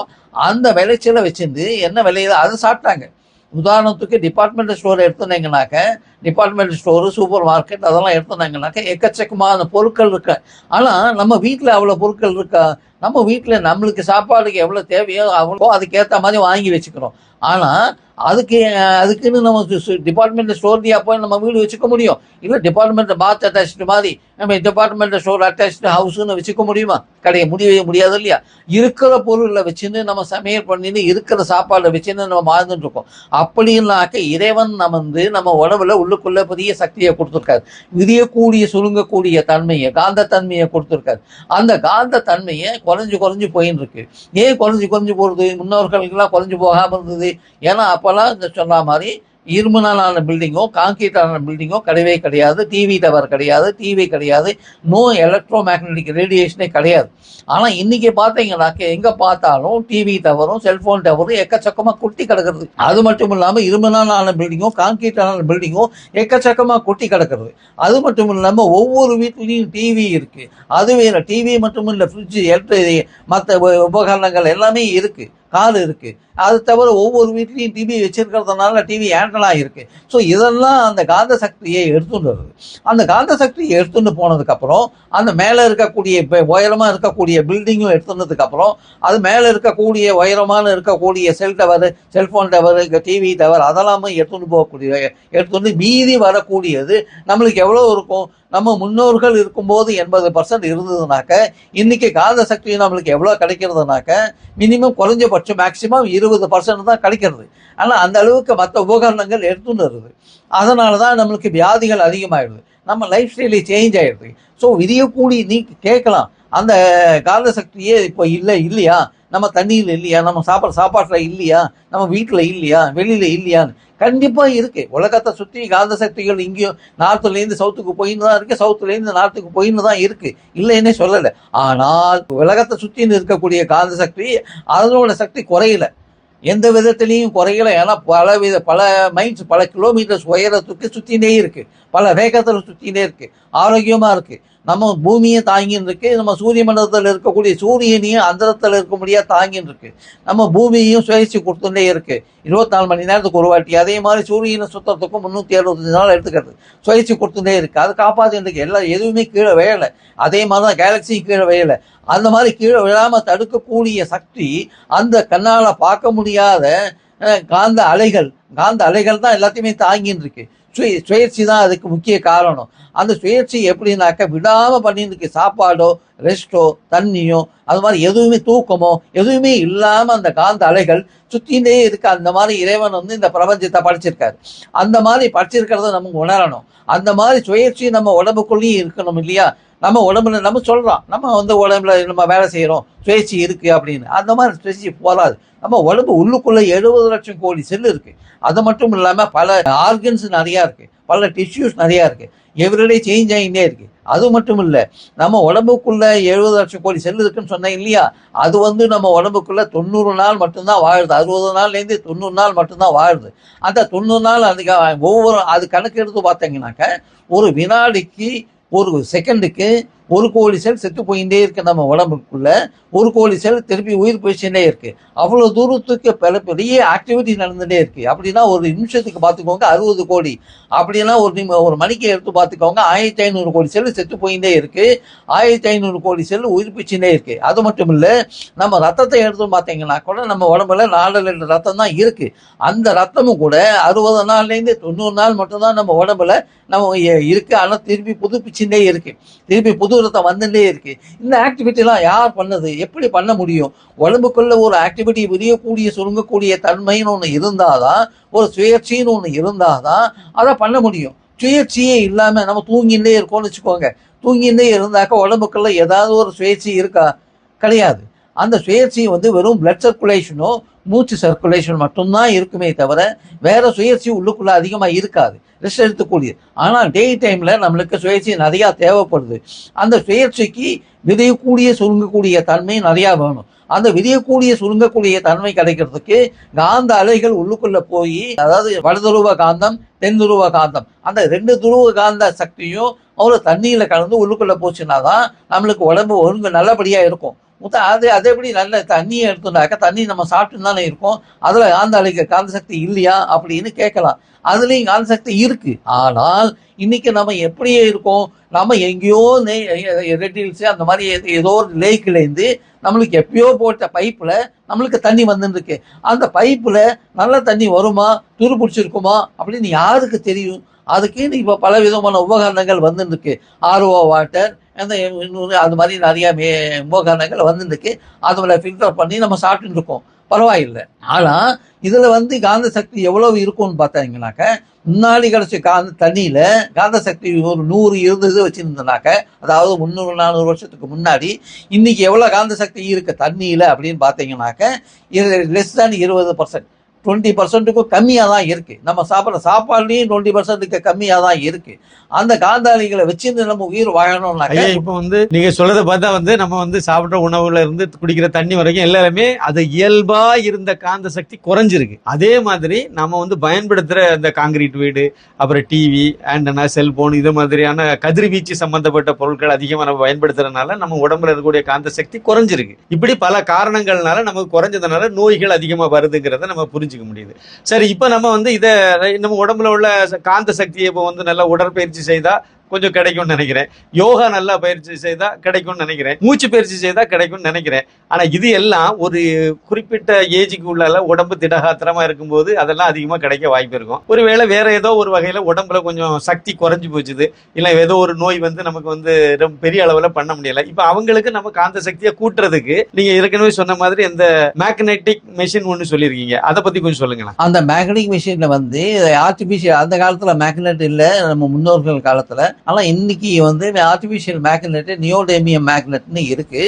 அந்த விளைச்சலை வச்சிருந்து என்ன விளையுதோ அதை சாப்பிட்டாங்க. உதாரணத்துக்கு டிபார்ட்மெண்டல் ஸ்டோர் எடுத்துனீங்கன்னாக்க, டிபார்ட்மெண்டல் ஸ்டோரு, சூப்பர் மார்க்கெட் அதெல்லாம் எடுத்துனாங்கனாக்க எக்கச்சக்கமான பொருட்கள் இருக்கு. ஆனால் நம்ம வீட்டில் அவ்வளோ பொருட்கள் இருக்கா? நம்ம வீட்டில் நம்மளுக்கு சாப்பாடுக்கு எவ்வளோ தேவையோ அவ்வளோ அதுக்கேற்ற மாதிரி வாங்கி வச்சுக்கிறோம். ஆனால் அதுக்குன்னு நம்ம டிபார்ட்மெண்டல் ஸ்டோர்லையா போய் நம்ம வீடு வச்சுக்க முடியும்? இல்லை டிபார்ட்மெண்டல் பாத் அட்டாச்சு மாதிரி நம்ம டிபார்ட்மெண்டல் ஸ்டோர் அட்டாச்சு ஹவுஸ்ன்னு வச்சுக்க முடியுமா? முடியவே முடியாது இல்லையா? இருக்கிற பொருளை வச்சுன்னு நம்ம சமையல் பண்ணின்னு இருக்கிற சாப்பாடை வச்சுன்னு நம்ம வாழ்ந்துட்டு இருக்கோம். அப்படின்னாக்க இறைவன் நம்ம உடம்புல உள்ளுக்குள்ள பெரிய சக்தியை கொடுத்துருக்காரு. விரியக்கூடிய சுருங்கக்கூடிய தன்மையை, காந்த தன்மையை கொடுத்துருக்காரு. அந்த காந்த தன்மையை குறைஞ்சு போயின்னு இருக்கு. ஏன் குறைஞ்சு போகிறது? முன்னோர்களுக்கெல்லாம் குறைஞ்சு போகாமல் இருந்தது. ஏன்னா அப்போல்லாம் இந்த சொன்ன மாதிரி இரும்புனாலான பில்டிங்கோ கான்கிரீட்டான பில்டிங்கோ கிடையவே கிடையாது. டிவி டவர் கிடையாது, டிவி கிடையாது, நோ எலக்ட்ரோ மேக்னட்டிக் ரேடியேஷனே கிடையாது. ஆனால் இன்னைக்கு பார்த்தீங்கன்னாக்க எங்கே பார்த்தாலும் டிவி டவரும் செல்ஃபோன் டவரும் எக்கச்சக்கமாக கொட்டி கிடக்கிறது. அது மட்டும் இல்லாமல் இரும்புனாலான பில்டிங்கோ கான்கிரீட்டான பில்டிங்கோ எக்கச்சக்கமாக கொட்டி கிடக்கிறது. அது மட்டும் இல்லாமல் ஒவ்வொரு வீட்லேயும் டிவி இருக்குது. அது வேறு டிவி மட்டும் இல்லை, ஃப்ரிட்ஜு, மற்ற உபகரணங்கள் எல்லாமே இருக்குது. கால் இருக்கு. அது தவிர ஒவ்வொரு வீட்லையும் டிவி வச்சிருக்கிறதுனால டிவி ஆண்டனா இருக்கு. ஸோ இதெல்லாம் அந்த காந்த சக்தியை எடுத்துட்டு வருது. அந்த காந்த சக்தியை எடுத்துட்டு போனதுக்கு அப்புறம் அந்த மேலே இருக்கக்கூடிய உயரமா இருக்கக்கூடிய பில்டிங்கும் எடுத்துனதுக்கு அப்புறம் அது மேலே இருக்கக்கூடிய உயரமான இருக்கக்கூடிய செல் tower, cellphone tower, TV tower அதெல்லாமே எடுத்துட்டு மீதி வரக்கூடியது நம்மளுக்கு எவ்வளோ இருக்கும்? நம்ம முன்னோர்கள் இருக்கும்போது 80% இருந்ததுனாக்க இன்னைக்கு காந்த சக்தி நம்மளுக்கு எவ்வளோ கிடைக்கிறதுனாக்க மினிமம் குறைஞ்சபட்சம் மேக்சிமம் 20% தான் கிடைக்கிறது. ஆனால் அந்த அளவுக்கு மற்ற உபகரணங்கள் எடுத்துன்னு வருது. அதனால தான் நம்மளுக்கு வியாதிகள் அதிகமாகிடுது, நம்ம லைஃப் ஸ்டைலே சேஞ்ச் ஆகிடுது. ஸோ விதியக்கூடி நீ கேட்கலாம், அந்த காந்த சக்தியே இப்போ இல்லையா, நம்ம தண்ணியில் இல்லையா, நம்ம சாப்பாட்டில் இல்லையா, நம்ம வீட்டில் இல்லையா, வெளியில் இல்லையான்னு. கண்டிப்பாக இருக்கு. உலகத்தை சுற்றி காந்த சக்திகள் இங்கேயும் நார்த்துலேருந்து சவுத்துக்கு போயின்னு தான் இருக்கு, சவுத்துலேருந்து நார்த்துக்கு போயின்னு தான் இருக்கு, இல்லைன்னே சொல்லலை. ஆனால் உலகத்தை சுற்றின்னு இருக்கக்கூடிய காந்த சக்தி அதனோட சக்தி குறையல, எந்த விதத்திலையும் குறையல. ஏன்னா பல மைல்ஸ் பல கிலோமீட்டர்ஸ் உயரத்துக்கு சுற்றினே இருக்கு, பல வேகத்தில் சுற்றினே இருக்கு, ஆரோக்கியமா இருக்கு. நம்ம பூமியை தாங்கின்னு இருக்கு, நம்ம சூரிய மண்டலத்தில் இருக்கக்கூடிய சூரியனையும் அந்தரத்தில் இருக்க முடியாது தாங்கின்னு இருக்கு, நம்ம பூமியையும் சுழற்சி கொடுத்துட்டே இருக்கு 24 மணி நேரத்துக்கு ஒரு வாட்டி. அதே மாதிரி சூரியனை சுத்தத்துக்கும் 365 நாள் எடுத்துக்கிறது, சுழற்சி கொடுத்துட்டே இருக்கு, அது காப்பாற்றிட்டு இருக்கு. எல்லாம் எதுவுமே கீழே விழலை. அதே மாதிரி தான் கேலக்சியும் கீழே விழலை. அந்த மாதிரி கீழே விழாம தடுக்கக்கூடிய சக்தி அந்த கண்ணால பார்க்க முடியாத காந்த அலைகள் தான் எல்லாத்தையுமே தாங்கின்னு இருக்கு. சுயற்சி தான் அதுக்கு முக்கிய காரணம். அந்த சுயற்சி எப்படின்னாக்க விடாம பண்ணிட்டு இருக்கு. சாப்பாடோ ரெஸ்டோ தண்ணியோ அது மாதிரி எதுவுமே தூக்கமோ எதுவுமே இல்லாம அந்த காந்த அலைகள் சுத்தினே இருக்கு. அந்த மாதிரி இறைவன் இந்த பிரபஞ்சத்தை படிச்சிருக்காரு. அந்த மாதிரி படிச்சிருக்கிறத நமக்கு உணரணும். அந்த மாதிரி சுயற்சி நம்ம உடம்புக்குள்ளேயும் இருக்கணும் இல்லையா? நம்ம உடம்புல நம்ம சொல்றோம், நம்ம உடம்புல நம்ம வேலை செய்யறோம், சுயற்சி இருக்கு அப்படின்னு. அந்த மாதிரி சுயற்சி போராது. நம்ம உடம்பு உள்ளுக்குள்ள 70 லட்சம் கோடி செல் இருக்கு. அது மட்டும் இல்லாம பல ஆர்கன்ஸ் நிறைய இருக்கு, பல டிஷ்யூஸ் நிறைய இருக்கு, எவ்ரிடே சேஞ்ச் ஆகிட்டே இருக்கு. அது மட்டும் இல்ல, நம்ம உடம்புக்குள்ள 70 லட்சம் கோடி செல் இருக்குன்னு சொன்னேன் இல்லையா? அது நம்ம உடம்புக்குள்ள 90 நாள் மட்டும்தான் வாழுது. 60 நாள்லேருந்து 90 நாள் மட்டும்தான் வாழுது. அந்த 90 நாள் அது கணக்கு எடுத்து பார்த்தீங்கன்னாக்க ஒரு வினாடிக்கு ஒரு செகண்டுக்கு 1 கோடி செல் செத்து போயிட்டே இருக்கு. நம்ம உடம்புக்குள்ள 1 கோடி செல் திருப்பி உயிர் போயிச்சுட்டே இருக்கு. அவ்வளவு தூரத்துக்கு பெரிய ஆக்டிவிட்டி நடந்துட்டே இருக்கு. அப்படின்னா ஒரு நிமிஷத்துக்கு பார்த்துக்கோங்க 60 கோடி, அப்படின்னா ஒரு மணிக்கு எடுத்து பார்த்துக்கோங்க 1500 கோடி செல் செத்து போயிட்டே இருக்கு, 1500 கோடி செல் உயிர் போயிச்சுட்டே இருக்கு. அது மட்டும் இல்ல, நம்ம ரத்தத்தை எடுத்து பார்த்தீங்கன்னா கூட நம்ம உடம்புல 4 லிட்டர் ரத்தம் தான் இருக்கு. அந்த ரத்தமும் கூட 60 நாள்லேருந்து 90 நாள் மட்டும்தான் நம்ம உடம்புல நம்ம இருக்கு. ஆனால் திருப்பி புதுப்பிச்சுட்டே இருக்கு, திருப்பி புது ரத்தம் வந்துட்டே இருக்கு. இந்த ஆக்டிவிட்டி எல்லாம் யார் பண்ணது? எப்படி பண்ண முடியும்? உடம்புக்குள்ள ஒரு ஆக்டிவிட்டி விரியக்கூடிய சுருங்கக்கூடிய தன்மைன்னு ஒண்ணு இருந்தாதான், ஒரு சுயற்சின்னு ஒண்ணு இருந்தாதான் அதை பண்ண முடியும். சுயற்சியே இல்லாம நம்ம தூங்கிட்டே இருக்கோம்னு வச்சுக்கோங்க. தூங்கிட்டே இருந்தாக்க உடம்புக்குள்ள ஏதாவது ஒரு சுயற்சி இருக்கா? கிடையாது. அந்த சுயற்சி வெறும் பிளட் சர்க்குலேஷனோ மூச்சு சர்க்குலேஷன் மட்டும்தான் இருக்குமே தவிர வேற சுயற்சி உள்ளுக்குள்ள அதிகமா இருக்காது, ரெஸ்ட் எடுத்துக்கூடியது. ஆனால் டே டைம்ல நம்மளுக்கு சுயற்சி நிறைய தேவைப்படுது. அந்த சுயற்சிக்கு விதையக்கூடிய சுருங்கக்கூடிய தன்மை நிறைய வேணும். அந்த விதையக்கூடிய சுருங்கக்கூடிய தன்மை கிடைக்கிறதுக்கு காந்த அலைகள் உள்ளுக்குள்ள போய், அதாவது வடதுருவ காந்தம் தென் துருவ காந்தம், அந்த 2 துருவ காந்த சக்தியும் அவ்வளோ தண்ணியில கலந்து உள்ளுக்குள்ள போச்சுன்னா தான் நம்மளுக்கு உடம்பு ஒழுங்கு நல்லபடியா இருக்கும். அது எப்படி நல்ல தண்ணியை எடுத்துனாக்க தண்ணி நம்ம சாப்பிட்டு தானே இருக்கோம், அதுல காந்த சக்தி இல்லையா அப்படின்னு கேட்கலாம். அதுலயும் காந்த சக்தி இருக்கு. ஆனால் இன்னைக்கு நம்ம எப்படியே இருக்கோம், நம்ம எங்கேயோ ரெட் ஹில்ஸ் அந்த மாதிரி ஏதோ ஒரு லேக்ல இருந்து நம்மளுக்கு எப்பயோ போட்ட பைப்புல நம்மளுக்கு தண்ணி வந்துருக்கு. அந்த பைப்புல நல்ல தண்ணி வருமா, துரு பிடிச்சிருக்குமா அப்படின்னு யாருக்கு தெரியும்? அதுக்கு இப்ப பல விதமான உபகரணங்கள் வந்துருக்கு. ஆர்ஓ வாட்டர் அது மாதிரி நிறைய உபகரணங்கள் வந்துருக்கு. அதுல ஃபில்டர் பண்ணி நம்ம சாப்பிட்டு இருக்கோம், பரவாயில்லை. ஆனா இதுல காந்த சக்தி எவ்வளவு இருக்கும்னு பார்த்தீங்கன்னாக்க, முன்னாடி கிடைச்ச தண்ணியில காந்த சக்தி ஒரு 100 இருந்தது வச்சிருந்தனாக்க, அதாவது 300-400 வருஷத்துக்கு முன்னாடி இன்னைக்கு எவ்வளவு காந்த சக்தி இருக்கு தண்ணியில அப்படின்னு பார்த்தீங்கன்னாக்க லெஸ் தான் 20%. 20%க்கும் கம்மியாக தான் இருக்குது. நம்ம சாப்பிட்ற சாப்பாடுலேயும் 20%க்கு கம்மியாக தான் இருக்குது. அந்த காந்தாளிகளை வச்சிருந்து நம்ம உயிர் வாழணும்னாக்க இப்போ வந்து நீங்க சொல்றதை பார்த்தா வந்து நம்ம வந்து சாப்பிட்ற உணவுல இருந்து குடிக்கிற தண்ணி வரைக்கும் எல்லாருமே அது இயல்பா இருந்த காந்த சக்தி குறைஞ்சிருக்கு. அதே மாதிரி நம்ம வந்து பயன்படுத்துற இந்த காங்கிரீட் வீடு, அப்புறம் டிவி, ஆண்டனா, செல்போன், இது மாதிரியான கதிர்வீச்சு சம்பந்தப்பட்ட பொருட்கள் அதிகமாக நம்ம பயன்படுத்துறதுனால நம்ம உடம்புல இருக்கக்கூடிய காந்த சக்தி குறைஞ்சிருக்கு. இப்படி பல காரணங்கள்னால நமக்கு குறைஞ்சதுனால நோய்கள் அதிகமாக வருதுங்கிறத நம்ம புரிஞ்சுக்க முடியுது. சரி, இப்போ நம்ம வந்து இதை நம்ம உடம்புல உள்ள காந்த சக்தியை இப்போ வந்து நல்லா உடற்பயிற்சி செய்தா கொஞ்சம் கிடைக்கும்னு நினைக்கிறேன். யோகா நல்லா பயிற்சி செய்தா கிடைக்கும்னு நினைக்கிறேன். மூச்சு பயிற்சி செய்தா கிடைக்கும்னு நினைக்கிறேன். ஆனா இது எல்லாம் ஒரு குறிப்பிட்ட ஏஜுக்கு உள்ள உடம்பு திடகாத்திரமா இருக்கும்போது அதெல்லாம் அதிகமா கிடைக்க வாய்ப்பு இருக்கும். ஒருவேளை வேற ஏதோ ஒரு வகையில உடம்புல கொஞ்சம் சக்தி குறைஞ்சு போச்சுது, இல்ல ஏதோ ஒரு நோய் வந்து நமக்கு வந்து ரொம்ப பெரிய அளவுல பண்ண முடியல. இப்ப அவங்களுக்கு நம்ம காந்த சக்தியை கூட்டுறதுக்கு நீங்க ஏற்கனவே சொன்ன மாதிரி இந்த மேக்னெட்டிக் மெஷின் ஒன்னு சொல்லியிருக்கீங்க, அதை பத்தி கொஞ்சம் சொல்லுங்களேன். அந்த மேக்னெட்டிக் மெஷின்ல வந்து ஆர்டிபிஷியல், அந்த காலத்துல மேக்னெட் இல்ல நம்ம முன்னோர்கள் காலத்துல. ஆனால் இன்னைக்கு வந்து ஆர்டிஃபிஷியல் மேக்னெட், நியோடேமியம் மேக்னெட்னு இருக்கு.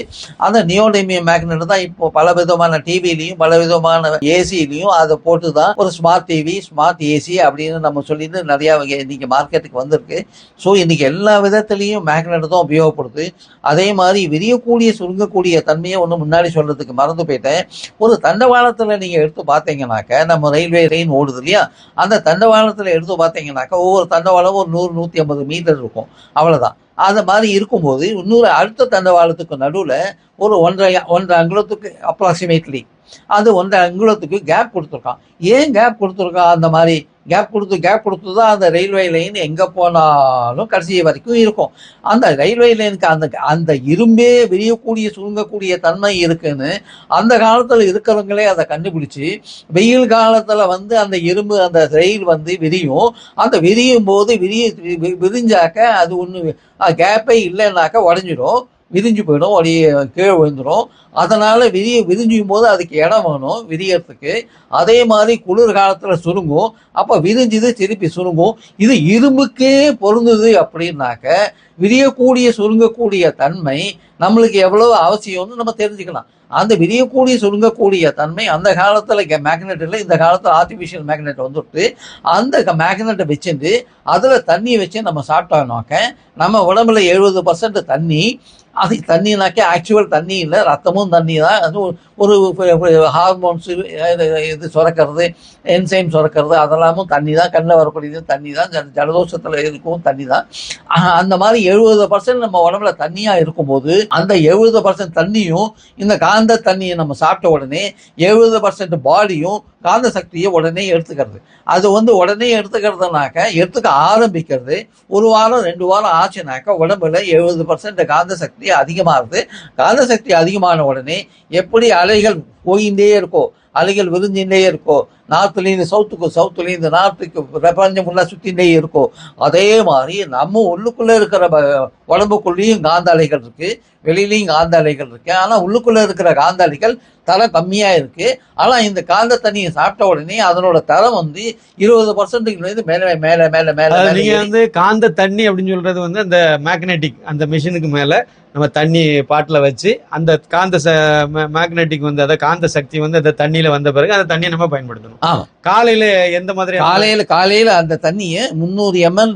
அந்த நியோடேமியம் மேக்னெட் தான் இப்போ பல விதமான டிவிலையும் பல விதமான ஏசிலையும் அதை போட்டு தான் ஒரு ஸ்மார்ட் டிவி, ஸ்மார்ட் ஏசி அப்படின்னு நம்ம சொல்லிட்டு நிறைய இன்னைக்கு மார்க்கெட்டுக்கு வந்திருக்கு. ஸோ இன்னைக்கு எல்லா விதத்திலையும் மேக்னெட் தான் உபயோகப்படுது. அதே மாதிரி விரியக்கூடிய சுருங்கக்கூடிய தன்மையை ஒன்று முன்னாடி சொல்றதுக்கு மறந்து போயிட்டேன். ஒரு தண்டவாளத்தில் நீங்கள் எடுத்து பார்த்தீங்கன்னாக்க, நம்ம ரயில்வே ட்ரெயின் ஓடுது இல்லையா, அந்த தண்டவாளத்தில் எடுத்து பார்த்தீங்கன்னாக்க ஒவ்வொரு தண்டவாளம் ஒரு 100-150 மீட்டர் இருக்கும், அவ்வளவுதான். அந்த மாதிரி இருக்கும்போது இன்னொரு அடுத்த தண்டவாளத்துக்கு நடுவில் ஒரு ஒன்றரை அங்குலத்துக்கு அப்ராக்சிமேட்லி அது 1.5 அங்குலத்துக்கு கேப் கொடுத்துருக்கான். ஏன் கேப் கொடுத்துருக்கான்? அந்த மாதிரி கேப் கொடுத்து தான் அந்த ரயில்வே லைன் எங்கே போனாலும் கடைசி வரைக்கும் இருக்கும். அந்த ரயில்வே லைனுக்கு அந்த இரும்பே விரியக்கூடிய சுருங்கக்கூடிய தன்மை இருக்குன்னு அந்த காலத்தில் இருக்கிறவங்களே அதை கண்டுபிடிச்சி, வெயில் காலத்தில் வந்து அந்த இரும்பு அந்த ரயில் வந்து விரியும். அந்த விரியும் போது விரிஞ்சாக்க அது ஒன்று கேப்பே இல்லைன்னாக்க உடஞ்சிடும், விரிஞ்சு போயிடும், கீழே விழுந்துடும். அதனால விரிஞ்சும் போது அதுக்கு இடம் வேணும் விரியறதுக்கு. அதே மாதிரி குளிர் காலத்தில் சுருங்கும், அப்போ விரிஞ்சுது திருப்பி சுருங்கும். இது இரும்புக்கே பொருந்துது அப்படின்னாக்க விரியக்கூடிய சுருங்கக்கூடிய தன்மை நம்மளுக்கு எவ்வளவு அவசியம்னு நம்ம தெரிஞ்சுக்கலாம். அந்த விரியக்கூடிய சுருங்கக்கூடிய தன்மை அந்த காலத்தில் மேக்னெட் இல்லை, இந்த காலத்தில் ஆர்டிஃபிஷியல் மேக்னெட் வந்துட்டு அந்த மேக்னெட்டை வச்சுட்டு அதில் தண்ணியை வச்சு நம்ம சாப்பிட்டோம்னாக்க நம்ம உடம்புல 70% தண்ணி. அது தண்ணினாக்க ஆக்சுவல் தண்ணி இல்லை, ரத்தமும் தண்ணி தான். அது ஒரு ஹார்மோன்ஸு இது சுரக்கிறது, என்சைம் சுரக்கிறது, அதெல்லாமும் தண்ணி தான். கண்ணில் வரக்கூடியது தண்ணி தான், ஜலதோஷத்தில் இருக்கும் தண்ணி தான். அந்த மாதிரி 70% நம்ம உடம்புல தண்ணியாக இருக்கும்போது அந்த 70% தண்ணியும் இந்த காந்த தண்ணியை நம்ம சாப்பிட்ட உடனே 70% பாடியும் காந்த சக்தியை உடனே எடுத்துக்கிறது. அது வந்து உடனே எடுத்துக்க ஆரம்பிக்கிறது 1 வாரம் 2 வாரம் ஆச்சுனாக்கா உடம்புல 70% காந்த சக்தி அதிகமாகுது. காந்த சக்தி அதிகமான உடனே எப்படி அலைகள் போயிட்டே இருக்கோ, அலைகள் விரிஞ்சுட்டே இருக்கோ, நார்த்துலேருந்து சவுத்துக்கும் சவுத்துலேருந்து நார்த்துக்கு பிரபஞ்சம் ஃபுல்லாக சுற்றிகிட்டே இருக்கும், அதே மாதிரி நம்ம உள்ளுக்குள்ளே இருக்கிற உடம்புக்குள்ளேயும் காந்த அலைகள் இருக்குது, வெளியிலையும் காந்த அலைகள் இருக்குது. ஆனால் உள்ளுக்குள்ளே இருக்கிற காந்த அலைகள் தரம் கம்மியாக இருக்குது. ஆனால் இந்த காந்த தண்ணியை சாப்பிட்ட உடனே அதனோட தரம் வந்து 20% மேலே மேலே மேலே மேலே. நீங்கள் வந்து காந்த தண்ணி அப்படின்னு சொல்கிறது வந்து அந்த மேக்னெட்டிக் அந்த மிஷினுக்கு மேலே நம்ம தண்ணி பாட்டில் வச்சு அந்த காந்த மேக்னெட்டிக் வந்து அதை காந்த சக்தி வந்து அந்த தண்ணியில் வந்த பிறகு அந்த தண்ணியை நம்ம பயன்படுத்தணும். காலையில எந்த மாதிரி? காலையில அந்த தண்ணியை 300 ml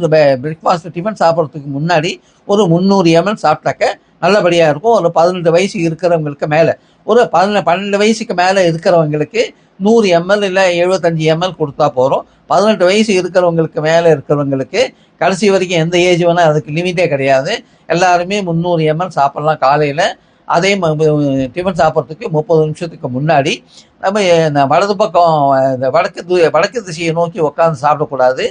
பிரேக்ஃபாஸ்ட் டிஃபன் சாப்பிட்றதுக்கு முன்னாடி ஒரு 300 ml சாப்பிட்டாக்க நல்லபடியா இருக்கும். ஒரு 18 வயசு இருக்கிறவங்களுக்கு மேல, ஒரு 12 வயசுக்கு மேல இருக்கிறவங்களுக்கு 100 ml இல்லை 75 ml கொடுத்தா போறோம். 18 வயசு இருக்கிறவங்களுக்கு மேல இருக்கிறவங்களுக்கு கடைசி வரைக்கும் எந்த ஏஜ் வேணா அதுக்கு லிமிட்டே கிடையாது, எல்லாருமே 300 ml சாப்பிடலாம் காலையில. அதே டிஃபன் சாப்பிட்றதுக்கு 30 நிமிஷத்துக்கு முன்னாடி நம்ம வலது பக்கம் இந்த வடக்கு திசையை நோக்கி உட்காந்து சாப்பிடக்கூடாது,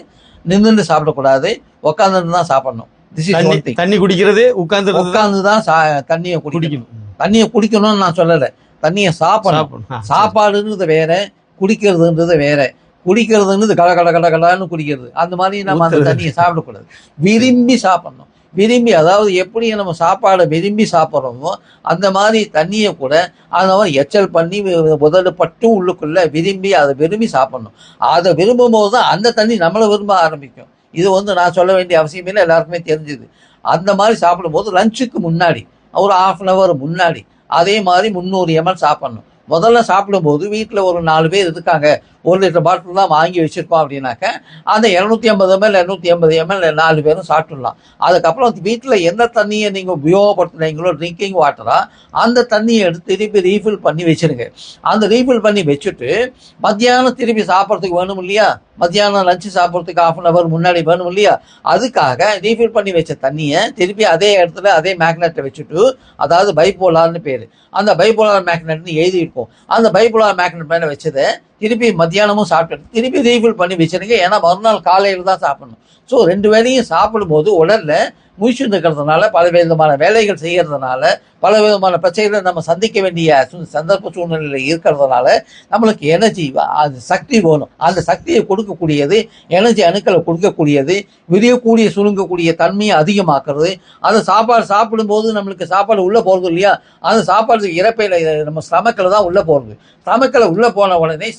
நின்றுட்டு சாப்பிடக்கூடாது, உட்காந்துட்டு தான் சாப்பிடணும். தண்ணி குடிக்கிறது உட்காந்து தான் தண்ணியை குடிக்கணும். தண்ணியை குடிக்கணும்னு நான் சொல்லலை, தண்ணியை சாப்பிடணும். சாப்பாடுன்றது வேற, குடிக்கிறதுன்றது வேற. குடிக்கிறதுன்றது கடன்னு குடிக்கிறது, அந்த மாதிரி நம்ம அந்த தண்ணியை சாப்பிடக்கூடாது. விரும்பி சாப்பிடணும். விரும்பி, அதாவது எப்படி நம்ம சாப்பாடை விரும்பி சாப்பிட்றோமோ அந்த மாதிரி தண்ணியை கூட அந்த மாதிரி எச்சல் பண்ணி முதல்ல பட்டு உள்ளுக்குள்ள விரும்பி சாப்பிடணும். அதை விரும்பும் போது தான் அந்த தண்ணி நம்மளை விரும்ப ஆரம்பிக்கும். இது வந்து நான் சொல்ல வேண்டிய அவசியமே இல்லை, எல்லாருக்குமே தெரிஞ்சுது. அந்த மாதிரி சாப்பிடும்போது லஞ்சுக்கு முன்னாடி ஒரு 1/2 hour முன்னாடி அதே மாதிரி 300 ml சாப்பிடணும். முதல்ல சாப்பிடும்போது வீட்டில் ஒரு 4 பேர் இருக்காங்க, 1 லிட்டர் பாட்டில் தான் வாங்கி வச்சிருக்கோம் அப்படின்னாக்க அந்த 250 ml 250 ml 4 பேரும் சாப்பிட்டுடலாம். அதுக்கப்புறம் வீட்டில் எந்த தண்ணியை நீங்கள் உபயோகப்படுத்துனீங்களோ ட்ரிங்கிங் வாட்டரா அந்த தண்ணியை எடுத்து திருப்பி ரீஃபில் பண்ணி வச்சிருங்க. அந்த ரீஃபில் பண்ணி வச்சுட்டு மத்தியானம் திருப்பி சாப்பிட்றதுக்கு வேணும் இல்லையா, மத்தியானம் லஞ்சு சாப்பிட்றதுக்கு 1/2 hour முன்னாடி வேணும் இல்லையா, அதுக்காக ரீஃபில் பண்ணி வச்ச தண்ணியை திருப்பி அதே இடத்துல அதே மேக்னெட்டை வச்சுட்டு, அதாவது பைபோலார்னு பேர், அந்த பைபோலார் மேக்னெட்னு எழுதியிருக்கும், அந்த பைபோலார் மேக்னெட் மேலே வச்சதை திருப்பி மத்தியானமும் சாப்பிட்டு திருப்பி ரீஃபில் பண்ணி வச்சிருங்க. ஏன்னா மறுநாள் காலையில் தான் சாப்பிடணும். ஸோ 2 வேளையும் சாப்பிடும்போது உடல்ல முயற்சி இருக்கிறதுனால, பல விதமான வேலைகள் செய்யறதுனால, பல விதமான பிரச்சனைகளை நம்ம சந்திக்க வேண்டிய சந்தர்ப்ப சூழ்நிலையில் இருக்கிறதுனால நம்மளுக்கு எனர்ஜி, அது சக்தி வேணும். அந்த சக்தியை கொடுக்கக்கூடியது, எனர்ஜி அணுக்களை கொடுக்கக்கூடியது, விரியக்கூடிய சுருங்கக்கூடிய தன்மையை அதிகமாக்குறது. அந்த சாப்பாடு சாப்பிடும்போது நம்மளுக்கு சாப்பாடு உள்ளே போகிறது இல்லையா, அந்த சாப்பாடு இறப்பையில் நம்ம ஸ்டமக்கில் தான் உள்ளே போகிறது. ஸ்டமக்கில் உள்ளே போன உடனே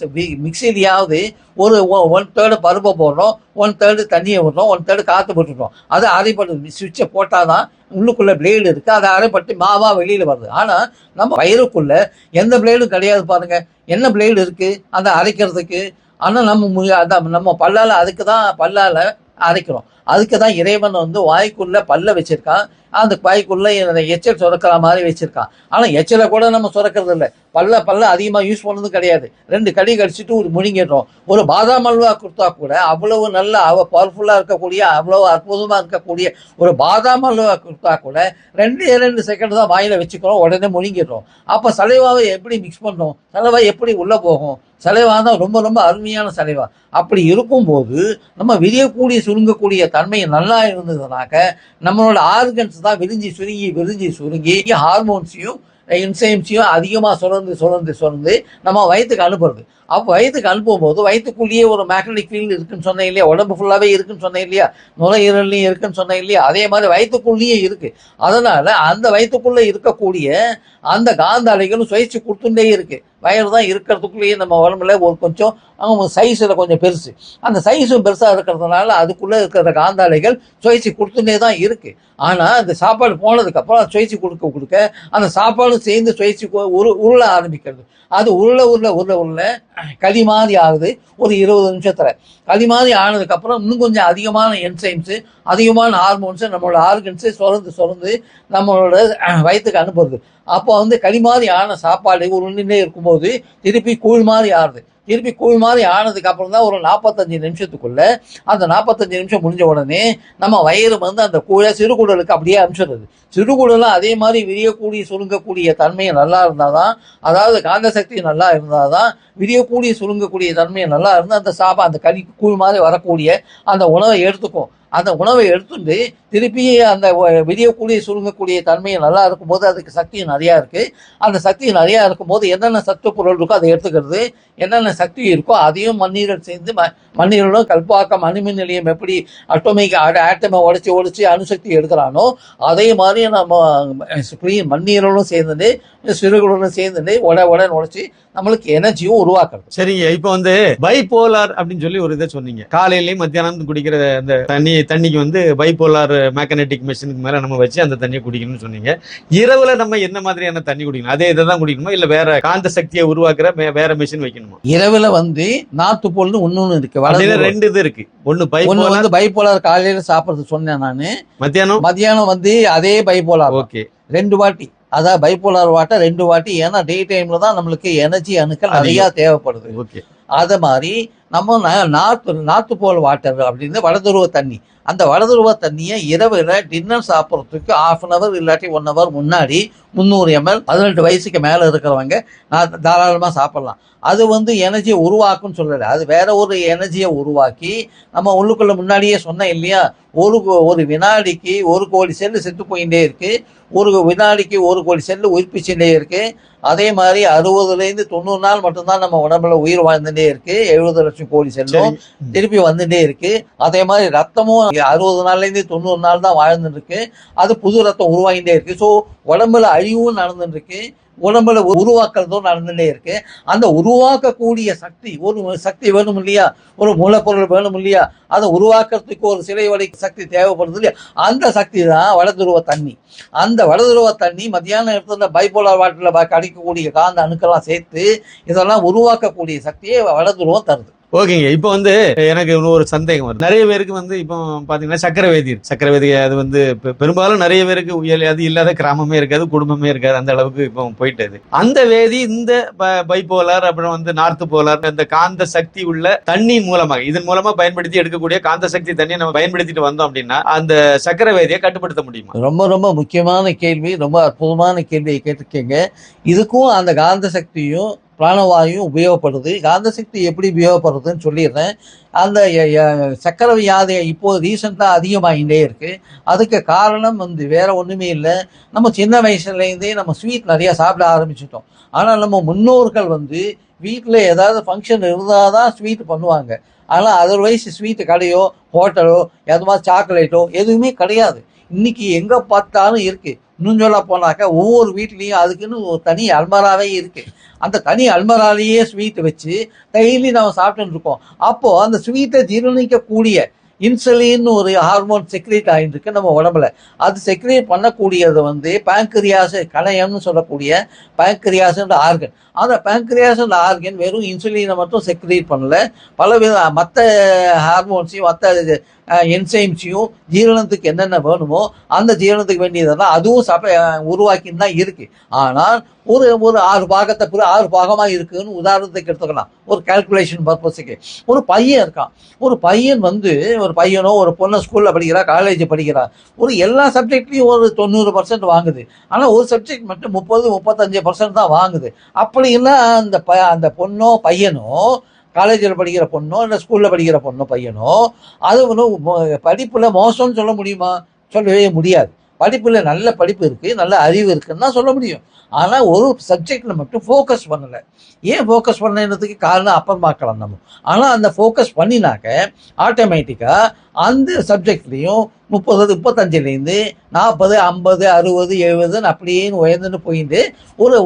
மிக்சிலையாவது ஒரு 1/3 பருப்பை போடுறோம், 1/3 தண்ணியை விடுறோம், 1/3 காற்று போட்டுட்டோம். அது அரைப்பட்டு சுவிட்சை போட்டால் தான் உள்ளுக்குள்ள பிளேடு இருக்கு, அதை அரைப்பட்டு மாவா வெளியில வருது. ஆனா நம்ம வயிறுக்குள்ள எந்த பிளேடும் கிடையாது பாருங்க. என்ன பிளேடு இருக்கு அந்த அரைக்கிறதுக்கு? ஆனா நம்ம பல்லால, அதுக்கு தான் பல்லால அரைக்கிறோம். அதுக்கு தான் இறைவன் வாய்க்குள்ள பல்ல வச்சிருக்கான், அந்த வாய்க்குள்ள எச்சல் சுரக்கிற மாதிரி வச்சிருக்கான். ஆனா எச்சலை கூட நம்ம சுரக்கிறது இல்லை, பல்ல அதிகமாக யூஸ் பண்ணது கிடையாது. 2 கடி கடிச்சிட்டு ஒரு முழுங்கிடுறோம். ஒரு பாதாம் அல்வா கொடுத்தா கூட அவ்வளவு நல்ல பவர்ஃபுல்லா இருக்கக்கூடிய, அவ்வளவு அற்புதமா இருக்கக்கூடிய ஒரு பாதாம் அல்வா கொடுத்தா கூட 2 செகண்ட் தான் வாயில வச்சுக்கிறோம், உடனே முழுங்கிடுறோம். அப்ப சலைவாவை எப்படி மிக்ஸ் பண்றோம்? சலைவா எப்படி உள்ள போகும்? சலைவா தான் ரொம்ப ரொம்ப அருமையான சலைவா. அப்படி இருக்கும்போது நம்ம விரியக்கூடிய சுருங்கக்கூடிய தன்மை நல்லா இருந்ததுனாக்க நம்மளோட ஆர்கன்ஸ் தான் விரிஞ்சி சுருங்கி ஹார்மோன்ஸையும் இன்சைம்ஸையும் அதிகமாக சுரந்து நம்ம வயிற்றுக்கு அனுப்புறது. அப்போ வயிற்றுக்கு அனுப்பும்போது வயிற்றுக்குள்ளேயே ஒரு மேக்னெட்டிக் ஃபீல்டு இருக்குன்னு சொன்னேன் இல்லையா, உடம்பு ஃபுல்லாகவே இருக்குன்னு சொன்னேன் இல்லையா, நுரையீரல்லையும் இருக்குன்னு சொன்னேன் இல்லையா, அதே மாதிரி வயிற்றுக்குள்ளேயே இருக்கு. அதனால அந்த வயிற்றுக்குள்ளே இருக்கக்கூடிய அந்த காந்த அலைகளும் சுழற்சி கொடுத்துட்டே இருக்கு. வயிறு தான் இருக்கிறதுக்குள்ளேயே நம்ம உடம்புல ஒரு கொஞ்சம் சைஸில் கொஞ்சம் பெருசு, அந்த சைஸும் பெருசாக இருக்கிறதுனால அதுக்குள்ளே இருக்கிற காந்த அலைகள் சுழற்சி கொடுத்துட்டே தான் இருக்கு. ஆனால் அந்த சாப்பாடு போனதுக்கப்புறம் சுழற்சி கொடுக்க அந்த சாப்பாடும் சேர்ந்து சுழற்சி உருள ஆரம்பிக்கிறது. அது உருள களி மாதிரி ஆகுது. ஒரு 20 நிமிஷத்துல களி மாதிரி ஆனதுக்கப்புறம் இன்னும் கொஞ்சம் அதிகமான என்சைம்ஸு, அதிகமான ஹார்மோன்ஸு நம்மளோட ஆர்கன்ஸு சுரந்து நம்மளோட வயிற்றுக்கு அனுப்புறது. அப்போ களி மாதிரி ஆன சாப்பாடு உருண்டே இருக்கும்போது திருப்பி கூழ் மாதிரி ஆறுது. திருப்பி கூழ் மாதிரி ஆனதுக்கு அப்புறம் தான் ஒரு 45 நிமிஷத்துக்குள்ள, அந்த 45 நிமிஷம் முடிஞ்ச உடனே நம்ம வயிறு அந்த கூழை சிறுகுடலுக்கு அப்படியே அனுப்பிச்சிடுறது. சிறுகுடலும் அதே மாதிரி விரியக்கூடிய சுருங்கக்கூடிய தன்மையை நல்லா இருந்தாதான், அதாவது காந்த சக்தி நல்லா இருந்தாதான் விரியக்கூடிய சுருங்கக்கூடிய தன்மையை நல்லா இருந்தால் அந்த களி கூழ் மாதிரி வரக்கூடிய அந்த உணவை எடுத்துக்கும். அந்த உணவை எடுத்துட்டு திருப்பி அந்த விரியக்கூடிய சுருங்கக்கூடிய தன்மையை நல்லா இருக்கும்போது அதுக்கு சக்தி நிறையா இருக்குது. அந்த சக்தி நிறையா இருக்கும்போது என்னென்ன சத்து பொருள் இருக்கோ அதை எடுத்துக்கிறது, என்னென்ன சக்தி இருக்கோ அதையும் மண்ணீரல் சேர்ந்து மண்ணீரலும் கல்பாக்கம் அணுமின் நிலையம் எப்படி அட்டோமிக் ஆட்டமை உடைச்சி அணுசக்தி எடுக்கிறானோ அதே மாதிரி நம்ம மண்ணீரலும் சேர்ந்துட்டு சிறுகுடலும் சேர்ந்துட்டு உடனே உடைச்சி நம்மளுக்கு எனர்ஜியும் உருவாக்குறது. சரிங்க, இப்போ பைபோலார் அப்படின்னு சொல்லி ஒரு இதை சொன்னீங்க. காலையிலயும் மத்தியானம் குடிக்கிற அந்த தண்ணிக்கு பைபோலார் மேக்னெட்டிக் மெஷினுக்கு மேல நம்ம வச்சு அந்த தண்ணியை குடிக்கணும்னு சொன்னீங்க. இரவுல நம்ம என்ன மாதிரியான தண்ணி குடிக்கணும்? அதே இதை தான் குடிக்கணுமா, இல்ல வேற காந்த சக்தியை உருவாக்குற வேற மெஷின் வைக்கணுமா? இரவுல நார்த்து போல்னு ஒன்னு இருக்கு, 2 இது இருக்கு. ஒன்னு பைபோலார் காலையில சாப்பிடுறது சொன்னேன் நானு. மத்தியானம் அதே பைபோலார். ஓகே, 2 வாட்டி, அதாவது பைபோலார் வாட்டர் 2 வாட்டி. ஏன்னா டே டைம்ல தான் நம்மளுக்கு எனர்ஜி அணுக்கள் நிறைய தேவைப்படுது. ஓகே, அத மாதிரி நம்ம நார்த்து போல் வாட்டர் அப்படின்னு வடதுருவ தண்ணி, அந்த வடதுருவ தண்ணியை இரவுல டின்னர் சாப்பிட்றதுக்கு 1/2 hour இல்லாட்டி 1 hour முன்னாடி 300 ml 18 வயசுக்கு மேல இருக்கிறவங்க தாராளமா சாப்பிடலாம். அது எனர்ஜியை உருவாக்குன்னு சொல்லலை, அது வேற ஒரு எனர்ஜியை உருவாக்கி நம்ம உள்ளுக்குள்ள முன்னாடியே சொன்னேன் இல்லையா, ஒரு வினாடிக்கு 1 கோடி செல்லு செத்து போயிட்டே இருக்கு, 1 வினாடிக்கு 1 கோடி செல்லு உயிர்ப்பிச்சுட்டே இருக்கு. அதே மாதிரி 60லேருந்து 90 நாள் மட்டும்தான் நம்ம உடம்புல உயிர் வாழ்ந்துட்டே இருக்கு. 70 லட்சம் கோடி செல்லும் திருப்பி வந்துட்டே இருக்கு. அதே மாதிரி ரத்தமும் 60 நாள்லேருந்து 90 நாள் தான் வாழ்ந்துட்டு இருக்கு. அது புது ரத்தம் உருவாகிட்டே இருக்கு. ஸோ உடம்புல அழிவும் நடந்துட்டு இருக்கு, உடம்புல உருவாக்குறதும் நடந்துட்டே இருக்கு. அந்த உருவாக்கக்கூடிய சக்தி, ஒரு சக்தி வேணும் இல்லையா, ஒரு மூலப்பொருள் வேணும் இல்லையா, அதை உருவாக்குறதுக்கு ஒரு சிலை வடிக்க சக்தி தேவைப்படுது இல்லையா, அந்த சக்தி தான் வடதுருவ தண்ணி. அந்த வடதுருவ தண்ணி மத்தியான இடத்துல பைபோலார் வாட்டரில் கிடைக்கக்கூடிய காந்த அணுக்கெல்லாம் சேர்த்து இதெல்லாம் உருவாக்கக்கூடிய சக்தியை வடதுருவம் தருது. ஓகேங்க. இப்போ வந்து எனக்கு ஒரு சந்தேகம் வருது. நிறைய பேருக்கு வந்து இப்போ பாத்தீங்கன்னா சக்கரவேதி அது வந்து பெரும்பாலும் நிறைய பேருக்கு அது இல்லாத கிராமமே இருக்காது, குடும்பமே இருக்காது, அந்த அளவுக்கு இப்போ போயிட்டது. அந்த வேதி இந்த பைபோலார் அப்புறம் வந்து நார்த் போலார் இந்த காந்த சக்தி உள்ள தண்ணி மூலமாக இதன் மூலமா பயன்படுத்தி எடுக்கக்கூடிய காந்த சக்தி தண்ணியை நம்ம பயன்படுத்திட்டு வந்தோம் அப்படின்னா அந்த சக்கரவேதியை கட்டுப்படுத்த முடியுமா? ரொம்ப ரொம்ப முக்கியமான கேள்வி, ரொம்ப அற்புதமான கேள்வியை கேட்டிருக்கீங்க. இதுக்கும் அந்த காந்த சக்தியும் பிராணவாயும் உபயோகப்படுது. காந்த சக்தி எப்படி உபயோகப்படுறதுன்னு சொல்லிடுறேன். அந்த சக்கரை வியாதி இப்போ ரீசெண்டாக அதிகமாகிட்டே இருக்கு. அதுக்கு காரணம் வந்து வேற ஒன்றுமே இல்லை. நம்ம சின்ன வயசுலேருந்தே நம்ம ஸ்வீட் நிறையா சாப்பிட ஆரம்பிச்சிட்டோம். ஆனால் நம்ம முன்னோர்கள் வந்து வீட்டில் ஏதாவது ஃபங்க்ஷன் இருந்தால் தான் ஸ்வீட் பண்ணுவாங்க. ஆனால் அதர்வைஸ் ஸ்வீட்டு கடையோ ஹோட்டலோ எதுமாதிரி சாக்லேட்டோ எதுவுமே கிடையாது. இன்னைக்கு எங்கே பார்த்தாலும் இருக்கு. இன்னும் சொல்ல போனாக்கா ஒவ்வொரு வீட்லேயும் அதுக்குன்னு ஒரு தனி அல்மராவே இருக்கு. அந்த தனி அல்மராலேயே ஸ்வீட் வச்சு டெய்லி நம்ம சாப்பிட்டுன்னு இருக்கோம். அப்போ அந்த ஸ்வீட்டை ஜீரணிக்கக்கூடிய இன்சுலின் ஒரு ஹார்மோன் செக்ரேட் ஆகிட்டு இருக்கு நம்ம உடம்புல. அது செக்ரேட் பண்ணக்கூடியது வந்து பேங்க்ரியாஸ் கணையம்னு சொல்லக்கூடிய பேங்க்ரியாஸ்ன்ற ஆர்கன். அந்த பேங்க்ரியாஸ்ன்ற ஆர்கன் வெறும் இன்சுலினை மட்டும் செக்ரேட் பண்ணல, பலவித மற்ற ஹார்மோன்ஸையும் மற்ற என்சைம்ஸையும் ஜீரணத்துக்கு என்னென்ன வேணுமோ அந்த ஜீரணத்துக்கு வேண்டியதெல்லாம் அதுவும் உருவாக்கின்னு தான் இருக்கு. ஆனால் ஒரு 6 பாகத்தை 6 பாகமாக இருக்குன்னு உதாரணத்துக்கு எடுத்துக்கலாம். ஒரு கால்குலேஷன் பர்பஸுக்கு ஒரு பையன் இருக்கான். ஒரு பையன் வந்து ஒரு பையனோ ஒரு பொண்ணை ஸ்கூலில் படிக்கிறா, காலேஜ் படிக்கிறா, ஒரு எல்லா சப்ஜெக்ட்லையும் ஒரு 90% வாங்குது. ஆனால் ஒரு சப்ஜெக்ட் மட்டும் 30-35% தான் வாங்குது. அப்படின்னா அந்த பொண்ணோ பையனோ, காலேஜில் படிக்கிற பொண்ணோ இல்லை ஸ்கூலில் படிக்கிற பொண்ணோ பையனோ, அது ஒன்றும் படிப்பில் மோசம்னு சொல்ல முடியுமா? சொல்லவே முடியாது. படிப்பில் நல்ல படிப்பு இருக்குது, நல்ல அறிவு இருக்குன்னு தான் சொல்ல முடியும். ஆனால் ஒரு சப்ஜெக்டில் மட்டும் ஃபோக்கஸ் பண்ணலை. ஏன் ஃபோக்கஸ் பண்ணதுக்கு காரணம் அப்புறம் பார்க்கலாம் நம்ம. ஆனால் அந்த ஃபோக்கஸ் பண்ணினாக்க ஆட்டோமேட்டிக்காக அந்த சப்ஜெக்ட்லேயும் 30-35லேருந்து 40, 50, 60, 70 அப்படியே உயர்ந்துன்னு போயிட்டு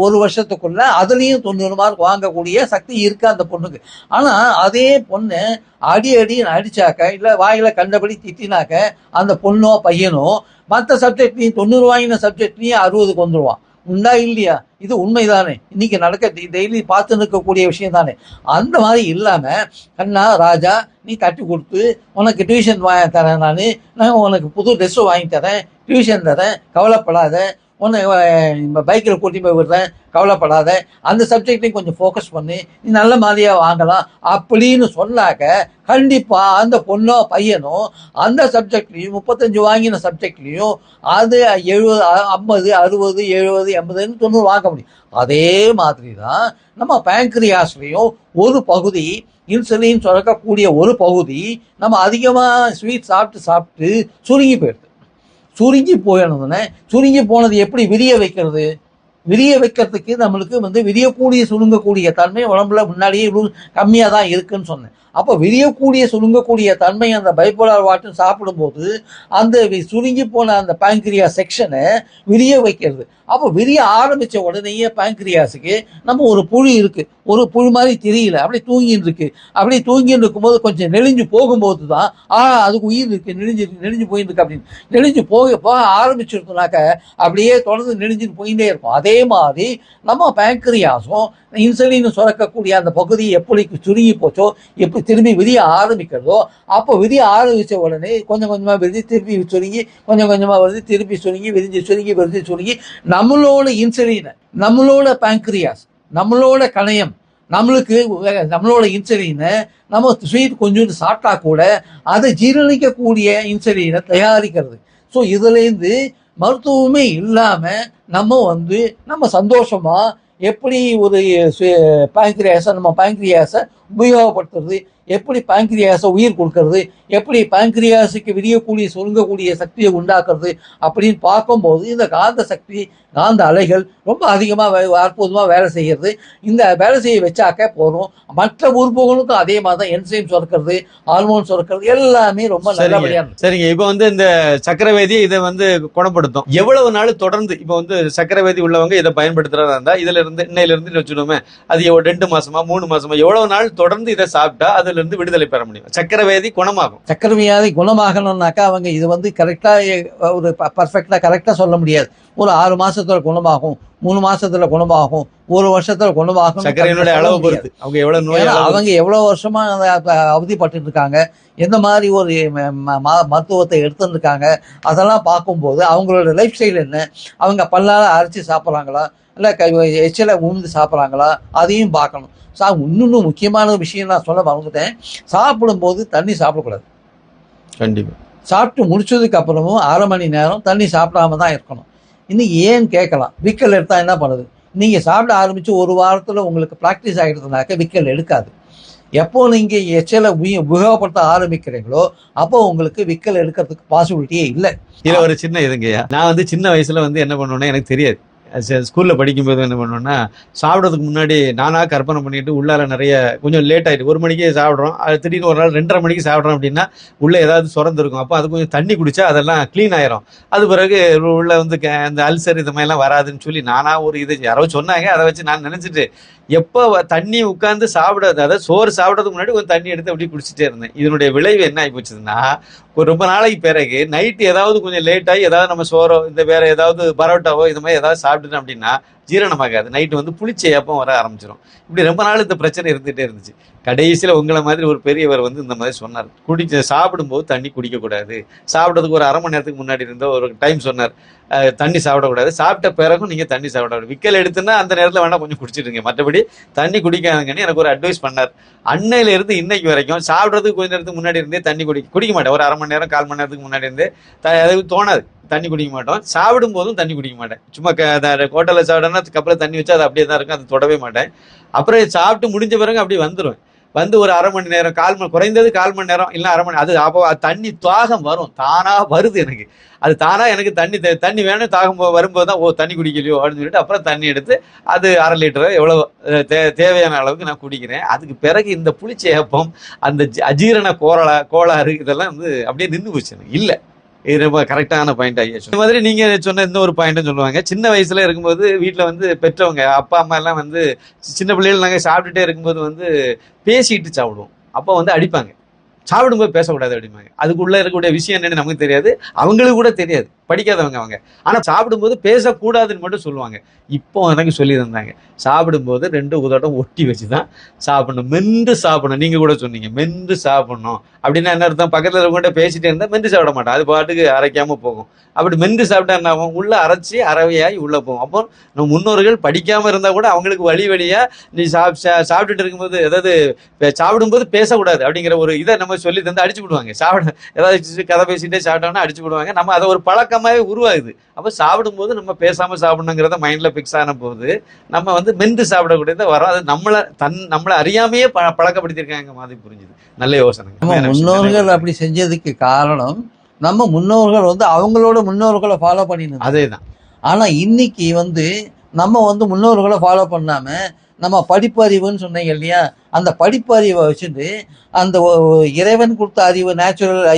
ஒரு வருஷத்துக்குள்ள அதுலேயும் 90 மார்க் வாங்கக்கூடிய சக்தி இருக்கு அந்த பொண்ணுக்கு. ஆனால் அதே பொண்ணு அடின்னு அடிச்சாக்க இல்லை வாயில கண்டபடி திட்டினாக்க அந்த பொண்ணோ பையனோ மற்ற சப்ஜெக்ட்லையும் 90 வாங்கின சப்ஜெக்ட்லையும் 60க்கு வந்துடுவான். உண்டா இல்லையா? இது உண்மைதானே, இன்னைக்கு நடக்க டெய்லி பார்த்து நிற்கக்கூடிய விஷயம் தானே. அந்த மாதிரி இல்லாம கண்ணா ராஜா நீ கட்டி கொடுத்து உனக்கு டியூஷன் வாங்கி தரேன், நான் உனக்கு புது ட்ரெஸ்ஸும் வாங்கி தரேன், டியூஷன் தரேன், கவலைப்படாத, உன்னை பைக்கில் கூட்டி போய் விடுறேன், கவலைப்படாத, அந்த சப்ஜெக்டையும் கொஞ்சம் ஃபோக்கஸ் பண்ணி நீ நல்ல மாதிரியாக வாங்கலாம் அப்படின்னு சொன்னாக்க கண்டிப்பாக அந்த பொண்ணோ பையனோ அந்த சப்ஜெக்ட்லையும் 35 வாங்கின சப்ஜெக்ட்லையும் அது 70, 50, 60, 70, 80, 90 வாங்க முடியும். அதே மாதிரி தான் நம்ம பேங்க்ரியாஸ்லையும் ஒரு பகுதி இன்சுலின் சுரக்கக்கூடிய ஒரு பகுதி நம்ம அதிகமாக ஸ்வீட் சாப்பிட்டு சுருங்கி போயிடுது. சுருங்கி போயிடுதுன்னு சுருங்கி போனது எப்படி விரிய வைக்கிறது? விரிய வைக்கிறதுக்கு நம்மளுக்கு வந்து விரியக்கூடிய சுருங்கக்கூடிய தன்மை உடம்புல முன்னாடியே கம்மியாக தான் இருக்குன்னு சொன்னேன். அப்போ விரியக்கூடிய சுருங்கக்கூடிய தன்மை அந்த பைபோலார் வாட்டர் சாப்பிடும்போது அந்த சுருங்கி போன அந்த பேங்க்ரியா செக்ஷனை விரிய வைக்கிறது. அப்போ விரிய ஆரம்பித்த உடனேயே பேங்க்ரியாஸுக்கு நம்ம ஒரு புழு இருக்குது, ஒரு புழு மாதிரி தெரியல, அப்படியே தூங்கின்னு இருக்கு. அப்படியே தூங்கின்னு இருக்கும்போது கொஞ்சம் நெளிஞ்சு போகும்போது தான் அதுக்கு உயிர் இருக்குது, நெளிஞ்சு போயின்னு இருக்கு. அப்படின்னு நெளிஞ்சு போக ஆரம்பிச்சிருக்கோம்னாக்க அப்படியே தொடர்ந்து நெளிஞ்சுன்னு போயிட்டே இருக்கும். அதே மாதிரி நம்ம பேங்க்ரியாஸும் இன்சுலின் சுரக்கக்கூடிய அந்த பகுதி எப்படி சுருங்கி போச்சோ, எப்படி திரும்பி விரிய ஆரம்பிக்கிறதோ, அப்போ விரிய ஆரம்பித்த உடனே கொஞ்சம் கொஞ்சமாக விரிஞ்சு திருப்பி சுருங்கி, கொஞ்சம் கொஞ்சமாக வருது திருப்பி சுருங்கி, விரிஞ்சு சுருங்கி, விரிஞ்சு சுருங்கி நம்மளோட இன்சுலினை, நம்மளோட பேங்க்ரியாஸ், நம்மளோட கணையம், நம்மளோட இன்சுலினை நம்ம ஸ்வீட் கொஞ்சம் சாப்பிட்டா கூட அதை ஜீரணிக்கக்கூடிய இன்சுலினை தயாரிக்கிறது. ஸோ இதுலேருந்து மருத்துவமே இல்லாமல் நம்ம சந்தோஷமாக எப்படி ஒரு பேங்க்ரியாஸை உபயோகப்படுத்துறது, எப்படி பாங்கிரியாஸை உயிர் கொடுக்கறது, எப்படி பாங்கிரியாஸுக்கு விரியக்கூடிய சுருங்கக்கூடிய சக்தியை உண்டாக்குறது அப்படின்னு பார்க்கும்போது இந்த காந்த சக்தி, காந்த அலைகள் ரொம்ப அதிகமாக அற்புதமாக வேலை செய்கிறது. இந்த வேலை செய்ய வச்சாக்க போகிறோம். மற்ற உறுப்புகளுக்கும் அதே மாதிரி தான் என்சைம் சுரக்கிறது, ஹார்மோன் சுரக்கிறது எல்லாமே ரொம்ப நல்லபடியாக. சரிங்க, இப்போ வந்து இந்த சக்கரவேதி இதை வந்து குணப்படுத்தும். எவ்வளவு நாள் தொடர்ந்து இப்போ வந்து சக்கரவேதி உள்ளவங்க இதை பயன்படுத்துறதா இருந்தா இதுல இருந்து இன்னையிலிருந்து வச்சுடுவோமே, அது 2 மாசமா 3 மாசமா எவ்வளவு நாள் தொடர்ந்து இதை சாப்பிட்டா அதுல இருந்து விடுதலை பெற முடியும், சக்கரவேதி குணமாகும்? சக்கரவியாதி குணமாகணும்னாக்கா அவங்க இது வந்து கரெக்டாக ஒரு பர்ஃபெக்டாக கரெக்டாக சொல்ல முடியாது. ஒரு 6 மாசத்துல குணமாகும், 3 மாசத்துல குணமாகும், 1 வருஷத்துல குணமாகும். சர்க்கரையினுடைய அளவு பொறுத்து அவங்க எவ்வளவு நோய், அவங்க எவ்வளவு வருஷமா அவதிப்பட்டு இருக்காங்க, எந்த மாதிரி ஒரு மருத்துவத்தை எடுத்துட்டு இருக்காங்க, அதெல்லாம் பார்க்கும்போது அவங்களோட லைஃப் ஸ்டைல் என்ன, அவங்க பல்லால அரைச்சி சாப்பிட்றாங்களா இல்லை எச்சில உழுந்து சாப்பிட்றாங்களா அதையும் பார்க்கணும். இன்னொன்று முக்கியமான விஷயம் நான் சொல்ல மறந்துட்டேன். சாப்பிடும்போது தண்ணி சாப்பிடக்கூடாது. கண்டிப்பா சாப்பிட்டு முடிச்சதுக்கு அப்புறமும் 1/2 மணி நேரம் தண்ணி சாப்பிடாம தான் இருக்கணும். இன்னும் ஏன்னு கேட்கலாம். விக்கல் எடுத்தா என்ன பண்ணுது? நீங்க சாப்பிட ஆரம்பிச்சு 1 வாரத்துல உங்களுக்கு ப்ராக்டிஸ் ஆகிடுதுனாக்க விக்கல் எடுக்காது. எப்போ நீங்க எச்சலை உபயோகப்படுத்த ஆரம்பிக்கிறீங்களோ அப்போ உங்களுக்கு விக்கல் எடுக்கிறதுக்கு பாசிபிலிட்டியே இல்லை. இதுல ஒரு சின்ன இதுங்கய்யா, நான் வந்து சின்ன வயசுல வந்து என்ன பண்ணுவேன்னா எனக்கு தெரியாது. ஸ்கூலில் படிக்கும்போது என்ன பண்ணுவோன்னா, சாப்பிட்றதுக்கு முன்னாடி நானாக கற்பனை பண்ணிட்டு உள்ளார நிறைய கொஞ்சம் லேட் ஆகிட்டு 1 மணிக்கே சாப்பிட்றோம், அது திடீர்னு ஒரு நாள் 2:30 மணிக்கு சாப்பிட்றோம் அப்படின்னா உள்ளே ஏதாவது சுரந்துருக்கும். அப்போ அது கொஞ்சம் தண்ணி குடிச்சா அதெல்லாம் க்ளீன் ஆயிரும். அது பிறகு உள்ள வந்து அந்த அல்சர் இது மாதிரிலாம் வராதுன்னு சொல்லி நானாக ஒரு இது யாரோ சொன்னாங்க, அதை வச்சு நான் நினச்சிட்டு எப்போ தண்ணி உட்காந்து சாப்பிடாது, அதாவது சோறு சாப்பிட்றதுக்கு முன்னாடி கொஞ்சம் தண்ணி எடுத்து அப்படியே குடிச்சிட்டே இருந்தேன். இதனுடைய விளைவு என்ன ஆகி போச்சுன்னா, ஒரு ரொம்ப நாளைக்கு பிறகு நைட்டு ஏதாவது கொஞ்சம் லேட் ஆகி ஏதாவது நம்ம சோறோ இந்த வேற ஏதாவது பரோட்டாவோ இது மாதிரி ஏதாவது சாப்பிட்டுட்டோம் அப்படின்னா ஜீரணமாகாது. நைட்டு வந்து புளிச்ச ஏப்பம் வர ஆரம்பிச்சிடும். இப்படி ரொம்ப நாள் இந்த பிரச்சனை இருந்துகிட்டே இருந்துச்சு. கடைசியில் உங்களை மாதிரி ஒரு பெரியவர் வந்து இந்த மாதிரி சொன்னார், சாப்பிடும்போது தண்ணி குடிக்கக்கூடாது. சாப்பிட்றதுக்கு ஒரு 1/2 மணி நேரத்துக்கு முன்னாடி இருந்த ஒரு டைம் சொன்னார், தண்ணி சாப்பிடக்கூடாது. சாப்பிட்ட பிறகும் நீங்கள் தண்ணி சாப்பிடக்கூடாது. விக்கல் எடுத்துன்னா அந்த நேரத்தில் வேணால் கொஞ்சம் குடிச்சிடுங்க, மற்றபடி தண்ணி குடிக்காதுங்கன்னு எனக்கு ஒரு அட்வைஸ் பண்ணார். அன்னையிலேருந்து இன்னைக்கு வரைக்கும் சாப்பிட்றதுக்கு கொஞ்ச நேரத்துக்கு முன்னாடி இருந்தே தண்ணி குடிக்க மாட்டேன். ஒரு 1/2 மணி நேரம் 1/4 மணி நேரத்துக்கு முன்னாடி இருந்தே அது தோணாது, தண்ணி குடிக்க மாட்டோம். சாப்பிடும் போதும் தண்ணி குடிக்க மாட்டேன். சும்மா ஹோட்டலில் சாப்பிட்டோன்னா கப்பில் தண்ணி வச்சு அது அப்படியே தான் இருக்கும், அது தொடவே மாட்டேன். அப்புறம் சாப்பிட்டு முடிஞ்ச பிறகு அப்படி வந்துடும். வந்து ஒரு 1/2 மணி நேரம் குறைந்தது 1/4 மணி நேரம் இல்லை 1/2 மணி, அது அப்போ தண்ணி தாகம் வரும், தானாக வருது எனக்கு. அது தானாக எனக்கு தண்ணி வேணும், தாகம் வரும்போது தான் தண்ணி குடிக்கலையோ அப்படின்னு சொல்லிட்டு அப்புறம் தண்ணி எடுத்து அது 1/2 லிட்டர் எவ்வளோ தேவையான அளவுக்கு நான் குடிக்கிறேன். அதுக்கு பிறகு இந்த புளிச்ச ஏப்பம், அந்த அஜீரண கோளாறு இதெல்லாம் வந்து அப்படியே நின்று போச்சு எனக்கு. இல்லை, இது ரொம்ப கரெக்டான பாயிண்ட் ஆகியாச்சு. இந்த மாதிரி நீங்க சொன்ன இந்த ஒரு பாயிண்ட்னு சொல்லுவாங்க. சின்ன வயசுல இருக்கும்போது வீட்டில் வந்து பெற்றவங்க அப்பா அம்மா எல்லாம் வந்து சின்ன பிள்ளைகள் நாங்கள் சாப்பிட்டுட்டே இருக்கும்போது வந்து பேசிட்டு சாப்பிடுவோம். அப்போ வந்து அடிப்பாங்க, சாப்பிடும்போது பேசக்கூடாது அப்படிம்பாங்க. அதுக்குள்ள இருக்கக்கூடிய விஷயம் என்னன்னு நமக்கு தெரியாது, அவங்களுக்கு கூட தெரியாது, படிக்காதவங்க அவங்க. ஆனா சாப்பிடும்போது பேசக்கூடாதுன்னு மட்டும் சொல்லுவாங்க. இப்போ எனக்கு சொல்லி தந்தாங்க, சாப்பிடும்போது 2 உதட்டம் ஒட்டி வச்சுதான் சாப்பிடணும், மென்று சாப்பிடணும். நீங்க கூட சொன்னீங்க மென்று சாப்பிடணும் அப்படின்னா என்ன அர்த்தம்? பக்கத்துல இருக்கவங்க பேசிட்டே இருந்தா மென்று சாப்பிட மாட்டோம், அது பாட்டுக்கு அரைக்காம போகும். அப்படி மென்று சாப்பிட்டா என்ன ஆகும்? உள்ள அரைச்சி அறவையாகி உள்ள போகும். அப்போ நம்ம முன்னோர்கள் படிக்காம இருந்தா கூட அவங்களுக்கு வழியா நீ சாப்பிட்டுட்டு இருக்கும்போது, அதாவது சாப்பிடும்போது பேசக்கூடாது அப்படிங்கிற ஒரு இதை நம்ம சொல்லி தந்து அடிச்சு விடுவாங்க. ஏதாவது கதை பேசிட்டே சாப்பிட்டோம்னா அடிச்சு விடுவாங்க. நம்ம அதை ஒரு பழக்கமாவே உருவாகுது. அப்ப சாப்பிடும்போது நம்ம பேசாம சாப்பிடணுங்கிறத மைண்ட்ல பிக்ஸ் ஆன போது நம்ம வந்து மென்று சாப்பிடக்கூடியதை வரும். அது நம்மளை அறியாமையே பழக்கப்படுத்திருக்காங்க மாதிரி புரிஞ்சுது. நல்ல யோசனை. நம்ம முன்னோர்கள் அப்படி செஞ்சதுக்கு காரணம் நம்ம முன்னோர்கள் வந்து அவங்களோட முன்னோர்களை ஃபாலோ பண்ணினது. அதேதான். ஆனா இன்னைக்கு வந்து நம்ம வந்து முன்னோர்களை ஃபாலோ பண்ணாம நம்ம படிப்பறிவுன்னு சொன்னீங்க இல்லையா, அந்த படிப்பறிவை வச்சுட்டு அந்த இறைவன் கொடுத்த அறிவு, நேச்சுரல்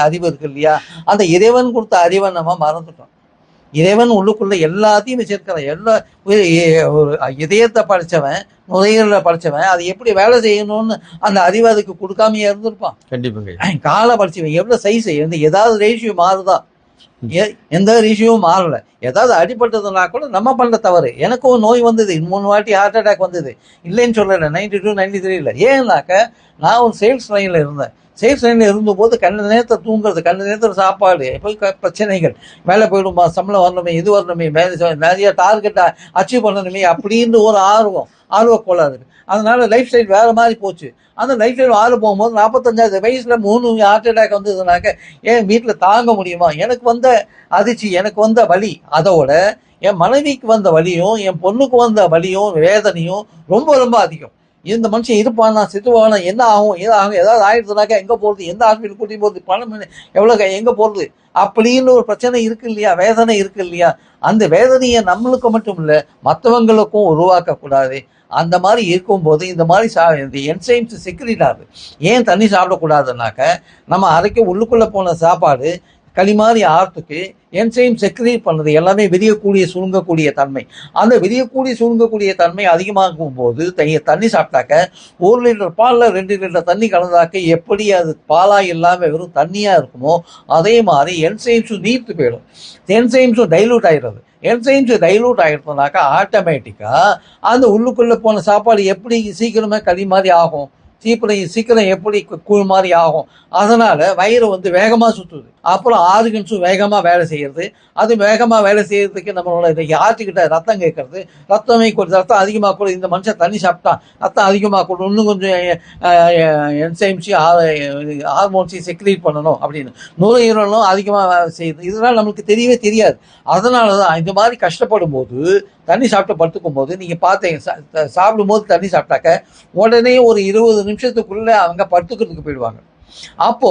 அறிவு இருக்கு இல்லையா, அந்த இறைவன் கொடுத்த அறிவை நம்ம மறந்துட்டோம். இறைவன் உள்ளுக்குள்ள எல்லாத்தையும் வச்சிருக்கிறான். எல்லா ஒரு இதயத்தை படைச்சவன், நுரையீரலை படைச்சவன், அது எப்படி வேலை செய்யணும்னு அந்த அறிவு அதுக்கு கொடுக்காமையே இருந்திருப்பான். கண்டிப்பாங்க. காலை படிச்சவன் எவ்வளவு சைஸ் ஏதாவது ரேஷியோ மாறுதா? எந்த ரேஷியோவும் மாறல. ஏதாவது அடிபட்டதுனா கூட நம்ம பண்ண தவறு. எனக்கும் நோய் வந்தது, 3 வாட்டி ஹார்ட் அட்டாக் வந்தது, இல்லைன்னு சொல்லலை. 92 93 இல்லை. ஏன்னாக்க நான் ஒரு சேல்ஸ் லைன்ல இருந்தேன். சேல்ஸ் லைன்ல இருந்தபோது கண்ட நேரத்தை தூங்குறது, கண்ட நேரத்தில் சாப்பாடு, போய் பிரச்சனைகள், வேலை போயிடுமா, சம்பளம் வரணுமே, இது வரணுமே, நிறைய டார்கெட்டை அச்சீவ் பண்ணணுமே அப்படின்னு ஒரு ஆர்வ கோளாறு. அதனால லைஃப் ஸ்டைல் வேற மாதிரி போச்சு. அந்த லைஃப் ஸ்டைல் ஆறு போகும்போது 45 வயசுல 3 ஹார்ட் அட்டாக் வந்ததுனாக்க என் வீட்டில் தாங்க முடியுமா? எனக்கு வந்த அதிர்ச்சி, எனக்கு வந்த வலி, அதோட என் மனைவிக்கு வந்த வலியும் என் பொண்ணுக்கு வந்த வலியும் வேதனையும் ரொம்ப ரொம்ப அதிகம். இந்த மனுஷன் இருப்பானா செத்துவானா, என்ன ஆகும் ஏதாவது ஆயிடுச்சுனாக்கா எங்க போறது, எந்த ஹாஸ்பிட்டல் கூட்டி போறது, பணம் எவ்வளவு எங்க போறது அப்படின்னு ஒரு பிரச்சனை இருக்கு இல்லையா, வேதனை இருக்கு இல்லையா. அந்த வேதனையை நம்மளுக்கு மட்டும் இல்ல மற்றவங்களுக்கும் உருவாக்க கூடாது. அந்த மாதிரி இருக்கும்போது இந்த மாதிரி இந்த என்சைம்ஸ் செக்ரீட் ஆகுது. ஏன் தண்ணி சாப்பிடக்கூடாதுனாக்க, நம்ம அரைக்க உள்ளுக்குள்ள போன சாப்பாடு களி மாதிரி ஆறத்துக்கு என்சைம் செக்ரீட் பண்ணது எல்லாமே விரியக்கூடிய சுருங்கக்கூடிய தன்மை. அந்த விரியக்கூடிய சுருங்கக்கூடிய தன்மை அதிகமாகும் போது தண்ணி சாப்பிட்டாக்க 1 லிட்டர் பாலில் 2 லிட்டர் தண்ணி கலந்தாக்க எப்படி அது பாலா இல்லாமல் வெறும் தண்ணியா இருக்குமோ அதே மாதிரி என்சைம்ஸும் நீர்த்து போயிடும். என்சைம்ஸும் டைலூட் ஆயிடுறது. என்சைம்ஸ் டைலூட் ஆகிடுறதுனாக்கா ஆட்டோமேட்டிக்காக அந்த உள்ளுக்குள்ளே போன சாப்பாடு எப்படி சீக்கிரமே களி மாதிரி ஆகும், சீக்கிரம் எப்படி கூழ் மாதிரி ஆகும். அதனால வயிறு வேகமாக சுற்றுது. அப்புறம் ஆர்கன்ஸும் வேகமாக வேலை செய்யறது. அது வேகமாக வேலை செய்யறதுக்கு நம்மளோட இதை யார்கிட்ட ரத்தம் கேட்கறது, ரத்தம் அதிகமாக கூட. இந்த மனுஷன் தண்ணி சாப்பிட்டா ரத்தம் அதிகமாக கூட, இன்னும் கொஞ்சம் என்சைம்ஸையும் ஹார்மோன்ஸையும் செக்ரீட் பண்ணணும் அப்படின்னு நுரையீரலும் அதிகமாக வேலை செய்யுது. இதெல்லாம் நம்மளுக்கு தெரியவே தெரியாது. அதனால தான் இந்த மாதிரி கஷ்டப்படும் போது தண்ணி சாப்பிட்டு படுத்துக்கும் போது நீங்கள் பார்த்தீங்க, சாப்பிடும் போது தண்ணி சாப்பிட்டாக்க உடனே ஒரு 20 நிமிஷத்துக்குள்ள அவங்க படுத்துக்கிறதுக்கு போயிடுவாங்க. அப்போ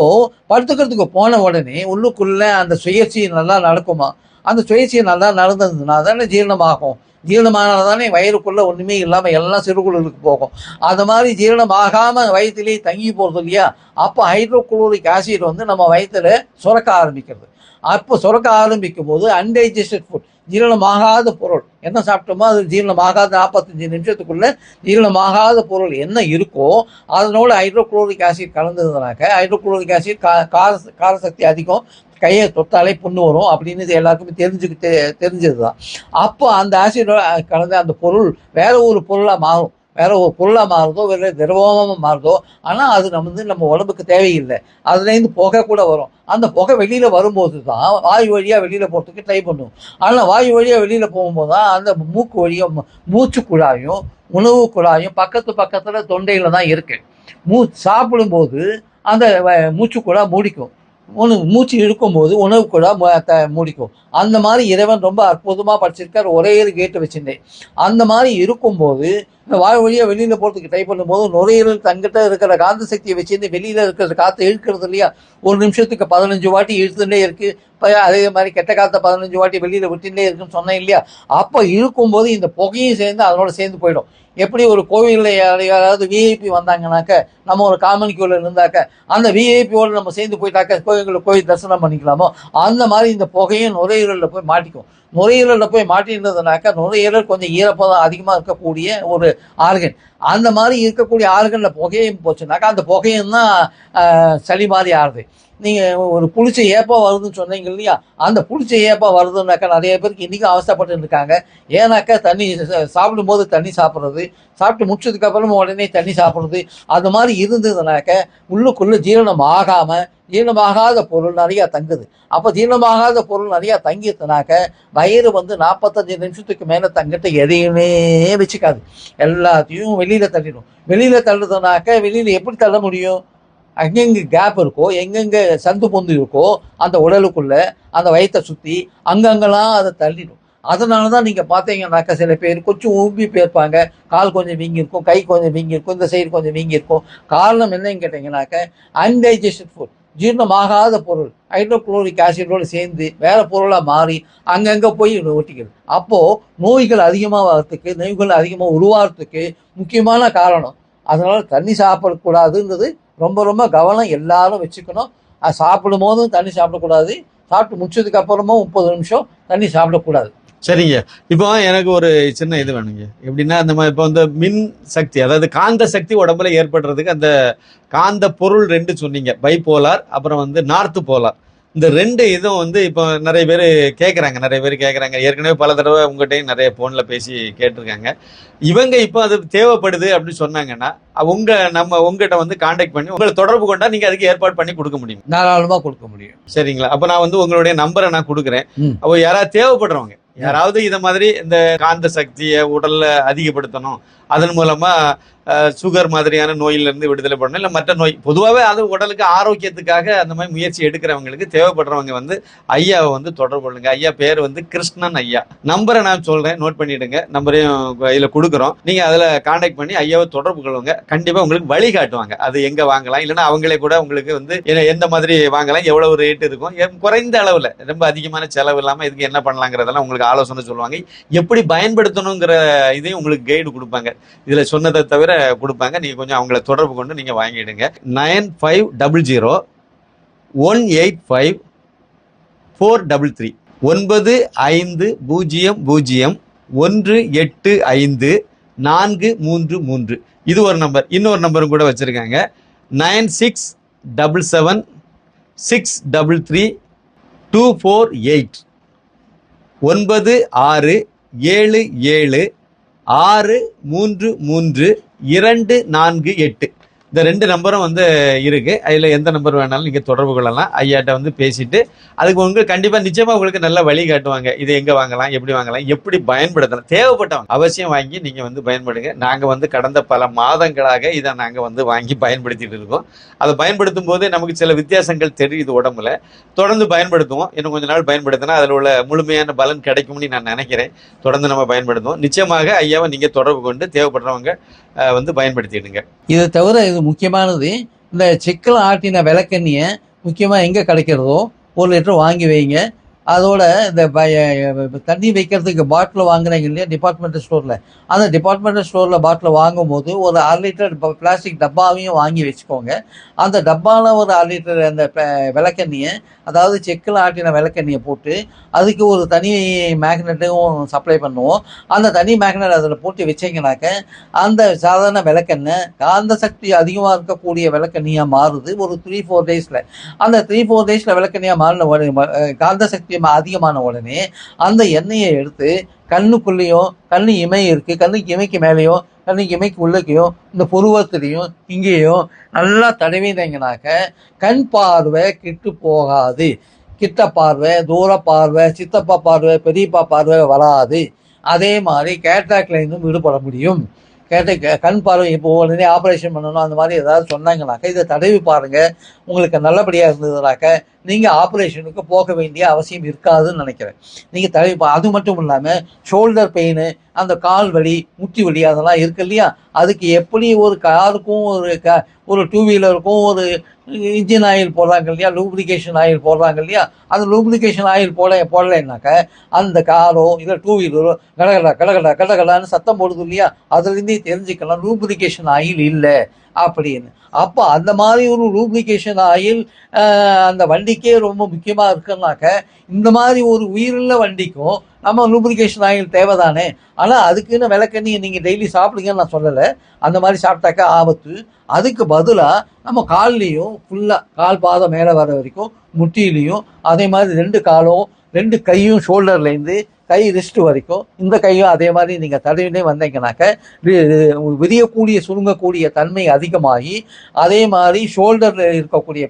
படுத்துக்கிறதுக்கு போன உடனே உள்ளுக்குள்ள அந்த சுயற்சி நல்லா நடக்குமா? அந்த சுயற்சி நல்லா நடந்ததுன்னா தானே ஜீரணமாகும். ஜீரணமானதானே வயிறுக்குள்ள ஒண்ணுமே இல்லாம எல்லாம் சிறுகுடலுக்கு போகும். அது மாதிரி ஜீரணமாகாம வயிற்றுலேயே தங்கி போறது இல்லையா, அப்போ ஹைட்ரோகுளோரிக் ஆசிட் நம்ம வயிற்றுல சுரக்க ஆரம்பிக்கிறது. அப்போ சுரக்க ஆரம்பிக்கும் போது அன்டைஜஸ்டட் ஃபுட், ஜீரணமாகாத பொருள் என்ன சாப்பிட்டோமோ அது ஜீரணமாகாத 45 நிமிஷத்துக்குள்ள ஜீரணமாகாத பொருள் என்ன இருக்கோ அதனோட ஹைட்ரோகுளோரிக் ஆசிட் கலந்ததுனாக்க, ஹைட்ரோகுளோரிக் ஆசிட் காரசக்தி அதிகம், கையை தொட்டாலே புண்ணு வரும் அப்படின்னு இது எல்லாருக்குமே தெரிஞ்சதுதான். அப்போ அந்த ஆசிட் கலந்த அந்த பொருள் வேற ஒரு பொருளாக மாறும். வேற ஒரு பொருளாக மாறுதோ, வேற திரவமாக மாறுதோ, ஆனால் அது நம்ம உடம்புக்கு தேவையில்லை. அதுலேருந்து புகை கூட வரும். அந்த புகை வெளியில் வரும்போது தான் வாயு வழியாக வெளியில் போகிறதுக்கு ட்ரை பண்ணும். ஆனால் வாயு வழியாக வெளியில் போகும்போது தான் அந்த மூக்கு வழியாக மூச்சு குழாயும் உணவு குழாயும் பக்கத்தில் தொண்டையில் தான் இருக்கு. சாப்பிடும்போது அந்த மூச்சு குழா மூடிக்கும். மூச்சு இழுக்கும்போது உணவு கூட மூடிக்கும். அந்த மாதிரி இறைவன் ரொம்ப அற்புதமாக படிச்சிருக்கார். ஒரே ஒரு கேட்டு வச்சிருந்தேன். அந்த மாதிரி இருக்கும்போது இந்த வாய் வழியாக வெளியில் போகிறதுக்கு ட்ரை பண்ணும்போது நுரையீரல் தங்கிட்ட இருக்கிற காந்த சக்தியை வச்சிருந்து வெளியில் இருக்கிற காற்றை இழுக்கிறது இல்லையா, 1 நிமிஷத்துக்கு 15 வாட்டி இழுத்துட்டே இருக்கு. அதே மாதிரி கெட்ட காற்றை 15 வாட்டி வெளியில் விட்டுட்டே இருக்குன்னு சொன்னேன் இல்லையா. அப்போ இருக்கும்போது இந்த புகையும் சேர்ந்து அதனோட சேர்ந்து போயிடும். எப்படி ஒரு கோவிலில் யாராவது விஐபி வந்தாங்கனாக்க, நம்ம ஒரு காமன் கியூவில் இருந்தாக்க அந்த விஐபியோடு நம்ம சேர்ந்து போயிட்டாக்க கோயில் தரிசனம் பண்ணிக்கலாமோ, அந்த மாதிரி இந்த புகையும் நுரையீரலில் போய் மாட்டிக்கும். நுரையீரலில் போய் மாட்டின்றதுனாக்கா நுரையீரல் கொஞ்சம் ஈரப்பதம் அதிகமாக இருக்கக்கூடிய ஒரு ஆர்கன். அந்த மாதிரி இருக்கக்கூடிய ஆர்கனில் புகையும் போச்சுனாக்கா அந்த புகையும் தான் சளி மாதிரி ஆறுது. நீங்கள் ஒரு புளிச்ச ஏப்பம் வருதுன்னு சொன்னீங்க இல்லையா, அந்த புளிச்ச ஏப்பம் வருதுன்னாக்கா நிறைய பேருக்கு இன்றைக்கும் அவஸ்தைப்பட்டு இருக்காங்க. ஏன்னாக்கா தண்ணி சாப்பிடும்போது தண்ணி சாப்பிட்றது, சாப்பிட்டு முடிச்சதுக்கு அப்புறமா உடனே தண்ணி சாப்பிட்றது, அது மாதிரி இருந்ததுனாக்க உள்ளுக்குள்ளே ஜீரணமாகாத பொருள் நிறையா தங்குது. அப்போ ஜீரணமாகாத பொருள் நிறையா தங்கிடுதுனாக்க வயிறு 45 நிமிஷத்துக்கு மேலே தங்கிட்டு எதையுமே வச்சுக்காது, எல்லாத்தையும் வெளியில் தள்ளிடும். வெளியில் தள்ளுறதுனாக்க வெளியில் எப்படி தள்ள முடியும்? அங்கெங்கே கேப் இருக்கோ, எங்கெங்கே சந்து பொந்து இருக்கோ அந்த உடலுக்குள்ள அந்த வயிற்றை சுற்றி அங்கங்கெல்லாம் அதை தள்ளிடும். அதனால தான் நீங்கள் பார்த்தீங்கன்னாக்கா சில பேர் கொஞ்சம் ஊம்பி போயிருப்பாங்க, கால் கொஞ்சம் வீங்கியிருக்கும், கை கொஞ்சம் வீங்கியிருக்கும், இந்த சைடு கொஞ்சம் வீங்கியிருக்கும். காரணம் என்னன்னு கேட்டிங்கனாக்க அன்டைஜஸ்டட் ஃபுட், ஜீரணமாகாத பொருள் ஹைட்ரோகுளோரிக் ஆசிடோடு சேர்ந்து வேற பொருளாக மாறி அங்கங்கே போய் ஒட்டிக்கிறது. அப்போது நோய்கள் அதிகமாக வர்றதுக்கு, நோய்கள் அதிகமாக உருவாகிறதுக்கு முக்கியமான காரணம். அதனால தண்ணி சாப்பிடக்கூடாதுன்றது ரொம்ப ரொம்ப கவனம் எல்லாரும் வச்சுக்கணும். சாப்பிடும் போதும் தண்ணி சாப்பிடக்கூடாது, சாப்பிட்டு முடிச்சதுக்கு அப்புறமும் 30 நிமிஷம் தண்ணி சாப்பிடக்கூடாது. சரிங்க. இப்போ எனக்கு ஒரு சின்ன இது வேணுங்க. எப்படின்னா இந்த மாதிரி இப்போ மின் சக்தி, அதாவது காந்த சக்தி உடம்புல ஏற்படுறதுக்கு அந்த காந்த பொருள் 2 சொன்னீங்க, பைபோலார் அப்புறம் நார்த்து போலார். இந்த 2 இதுவும் இப்போ நிறைய பேர் கேட்குறாங்க. ஏற்கனவே பல தடவை உங்கள்கிட்டையும் நிறைய ஃபோனில் பேசி கேட்டிருக்காங்க. இவங்க இப்போ அது தேவைப்படுது அப்படின்னு சொன்னாங்கன்னா உங்ககிட்ட கான்டாக்ட் பண்ணி உங்களை தொடர்பு கொண்டா நீங்கள் அதுக்கு ஏற்பாடு பண்ணி கொடுக்க முடியும்? தாராளமாக கொடுக்க முடியும். சரிங்களா? அப்போ நான் உங்களுடைய நம்பரை நான் கொடுக்குறேன். அப்போ யாராவது தேவைப்படுறவங்க, யாராவது இதை மாதிரி இந்த காந்த சக்தியை உடல்ல அதிகப்படுத்தணும் அதன் மூலமா சுகர் மாதிரியான நோயிலிருந்து விடுதலை பண்ணணும், இல்லை மற்ற நோய் பொதுவாகவே அது உடலுக்கு ஆரோக்கியத்துக்காக அந்த மாதிரி முயற்சி எடுக்கிறவங்களுக்கு தேவைப்படுறவங்க வந்து ஐயாவை வந்து தொடர்பு கொள்ளுங்க. ஐயா பேர் வந்து கிருஷ்ணன் ஐயா. நம்பரை நான் சொல்றேன், நோட் பண்ணிடுங்க. நம்பரையும் இதில் கொடுக்குறோம். நீங்க அதில் கான்டாக்ட் பண்ணி ஐயாவை தொடர்பு கொள்ளுங்க. கண்டிப்பா உங்களுக்கு வழி காட்டுவாங்க. அது எங்க வாங்கலாம், இல்லைன்னா அவங்களே கூட உங்களுக்கு வந்து எந்த மாதிரி வாங்கலாம், எவ்வளவு ரேட் இருக்கும், குறைந்த அளவில் ரொம்ப அதிகமான செலவு இல்லாமல் இதுக்கு என்ன பண்ணலாங்கிறதெல்லாம் உங்களுக்கு ஆலோசனை சொல்லுவாங்க. எப்படி பயன்படுத்தணுங்கிற இதையும் உங்களுக்கு கைடு கொடுப்பாங்க. இதுல சொன்னதை தவிர கொடுப்பாங்க. நீங்க கொஞ்சம் அவங்கள தொடர்பு கொண்டு நீங்க வாங்கிடுங்க. 9500185433 9500185433. இது ஒரு நம்பர். இன்னொரு நம்பரும் கூட வச்சிருக்காங்க, 9677633248. 9677633248. இந்த 2 நம்பரும் வந்து இருக்கு. அதில் எந்த நம்பர் வேணாலும் நீங்க தொடர்பு கொள்ளலாம். ஐயாட்ட வந்து பேசிட்டு அதுக்கு உங்களுக்கு கண்டிப்பா நிச்சயமா உங்களுக்கு நல்ல வழி காட்டுவாங்க. இது எங்க வாங்கலாம், எப்படி வாங்கலாம், எப்படி பயன்படுத்தலாம். தேவைப்பட்டவங்க அவசியம் வாங்கி நீங்க வந்து பயன்படுங்க. நாங்க வந்து கடந்த பல மாதங்களாக இதை நாங்க வந்து வாங்கி பயன்படுத்திட்டு இருக்கோம். அதை பயன்படுத்தும் போது நமக்கு சில வித்தியாசங்கள் தெரியுது உடம்புல. தொடர்ந்து பயன்படுத்துவோம். இன்னும் கொஞ்ச நாள் பயன்படுத்தினா அதில் உள்ள முழுமையான பலன் கிடைக்கும்னு நான் நினைக்கிறேன். தொடர்ந்து நம்ம பயன்படுத்துவோம். நிச்சயமாக ஐயாவை நீங்க தொடர்பு கொண்டு தேவைப்படுறவங்க வந்து பயன்படுத்திடுங்க. இதை தவிர இது முக்கியமானது, இந்த செக்கில் ஆட்டின விளக்கெண்ணியை முக்கியமாக எங்கே கிடைக்கிறதோ 1 லிட்டர் வாங்கி வைங்க. அதோட இந்த தண்ணி வைக்கிறதுக்கு பாட்டில் வாங்குறீங்க இல்லையா டிபார்ட்மெண்டல் ஸ்டோரில், அந்த டிபார்ட்மெண்டல் ஸ்டோரில் பாட்டில் வாங்கும்போது ஒரு 1/2 லிட்டர் பிளாஸ்டிக் டப்பாவையும் வாங்கி வச்சுக்கோங்க. அந்த டப்பாவில் ஒரு 1/2 லிட்டர் அந்த விளக்கெண்ணியை, அதாவது செக்கில் ஆட்டின விளக்கெண்ணியை போட்டு அதுக்கு ஒரு தனி மேக்னெட்டும் சப்ளை பண்ணுவோம். அந்த தனி மேக்னெட் அதில் போட்டு வச்சிங்கனாக்க அந்த சாதாரண விளக்கெண்ணெய் காந்த சக்தி அதிகமாக இருக்கக்கூடிய விளக்கெண்ணியாக மாறுது ஒரு 3-4 டேஸில். அந்த 3-4 டேஸில் விளக்கெண்ணியாக மாறின உடனே காந்த சக்தி அதிகமான உடனே அந்த எண்ணெயை எடுத்து கண்ணுக்குள்ளேயும், கண்ணு இமை இருக்கு, கண்ணுக்கு இமைக்கு மேலேயும் கண்ணுக்கு இமைக்கு உள்ளக்கையும் இந்த புருவத்திலையும் இங்கேயும் நல்லா தடவினீங்கனாக்க கண் பார்வை கெட்டு போகாது. கிட்ட பார்வை, தூர பார்வை, சித்தப்பா பார்வை, பெரியப்பா பார்வை வராது. அதே மாதிரி கேட்ராக்ட்ல இருந்தும் விடுபட முடியும். கண் பார்வை இப்போ உடனே ஆப்ரேஷன் பண்ணணும் அந்த மாதிரி ஏதாவது சொன்னாங்கனாக்க இதை தடவி பாருங்க. உங்களுக்கு நல்லபடியாக இருந்ததுனாக்க நீங்கள் ஆப்ரேஷனுக்கு போக வேண்டிய அவசியம் இருக்காதுன்னு நினைக்கிறேன். நீங்கள் தடவி அது மட்டும் இல்லாமல் ஷோல்டர் பெயின், அந்த கால் வலி, முட்டி வலி அதெல்லாம் இருக்கு இல்லையா, அதுக்கு எப்படி ஒரு காருக்கும் ஒரு 2 வீலருக்கும் ஒரு இன்ஜின் ஆயில் போடுறாங்க இல்லையா, லூப்ரிகேஷன் ஆயில் போடுறாங்க இல்லையா, அந்த லூப்ரிகேஷன் ஆயில் போடலைன்னாக்க அந்த காரோ இல்லை 2 வீலரோ கடகடான்னு சத்தம் போடுது இல்லையா, அதுலேருந்தே தெரிஞ்சுக்கலாம் லூப்ரிகேஷன் ஆயில் இல்லை அப்படின்னு. அப்போ அந்த மாதிரி ஒரு லூப்ரிகேஷன் ஆயில் அந்த வண்டிக்கே ரொம்ப முக்கியமாக இருக்குன்னாக்க இந்த மாதிரி ஒரு உயிருள்ள வண்டிக்கும் நம்ம லூப்ரிகேஷன் ஆயில் தேவைதானே. ஆனால் அதுக்குன்னு விளக்கெண்ணி நீங்கள் டெய்லி சாப்பிடுங்கன்னு நான் சொல்லலை. அந்த மாதிரி சாப்பிட்டாக்கா ஆபத்து. அதுக்கு பதிலாக நம்ம கால்லையும் ஃபுல்லாக கால் பாதம் மேலே வர வரைக்கும் முட்டிலையும், அதே மாதிரி 2 காலும் 2 கையும் ஷோல்டர்லேருந்து கை ரிஸ்ட் வரைக்கும் இந்த கையும் அதே மாதிரி நீங்கள் தடவினே வந்தீங்கன்னாக்க விரியக்கூடிய சுருங்கக்கூடிய தன்மை அதிகமாகி, அதே மாதிரி ஷோல்டரில் இருக்கக்கூடிய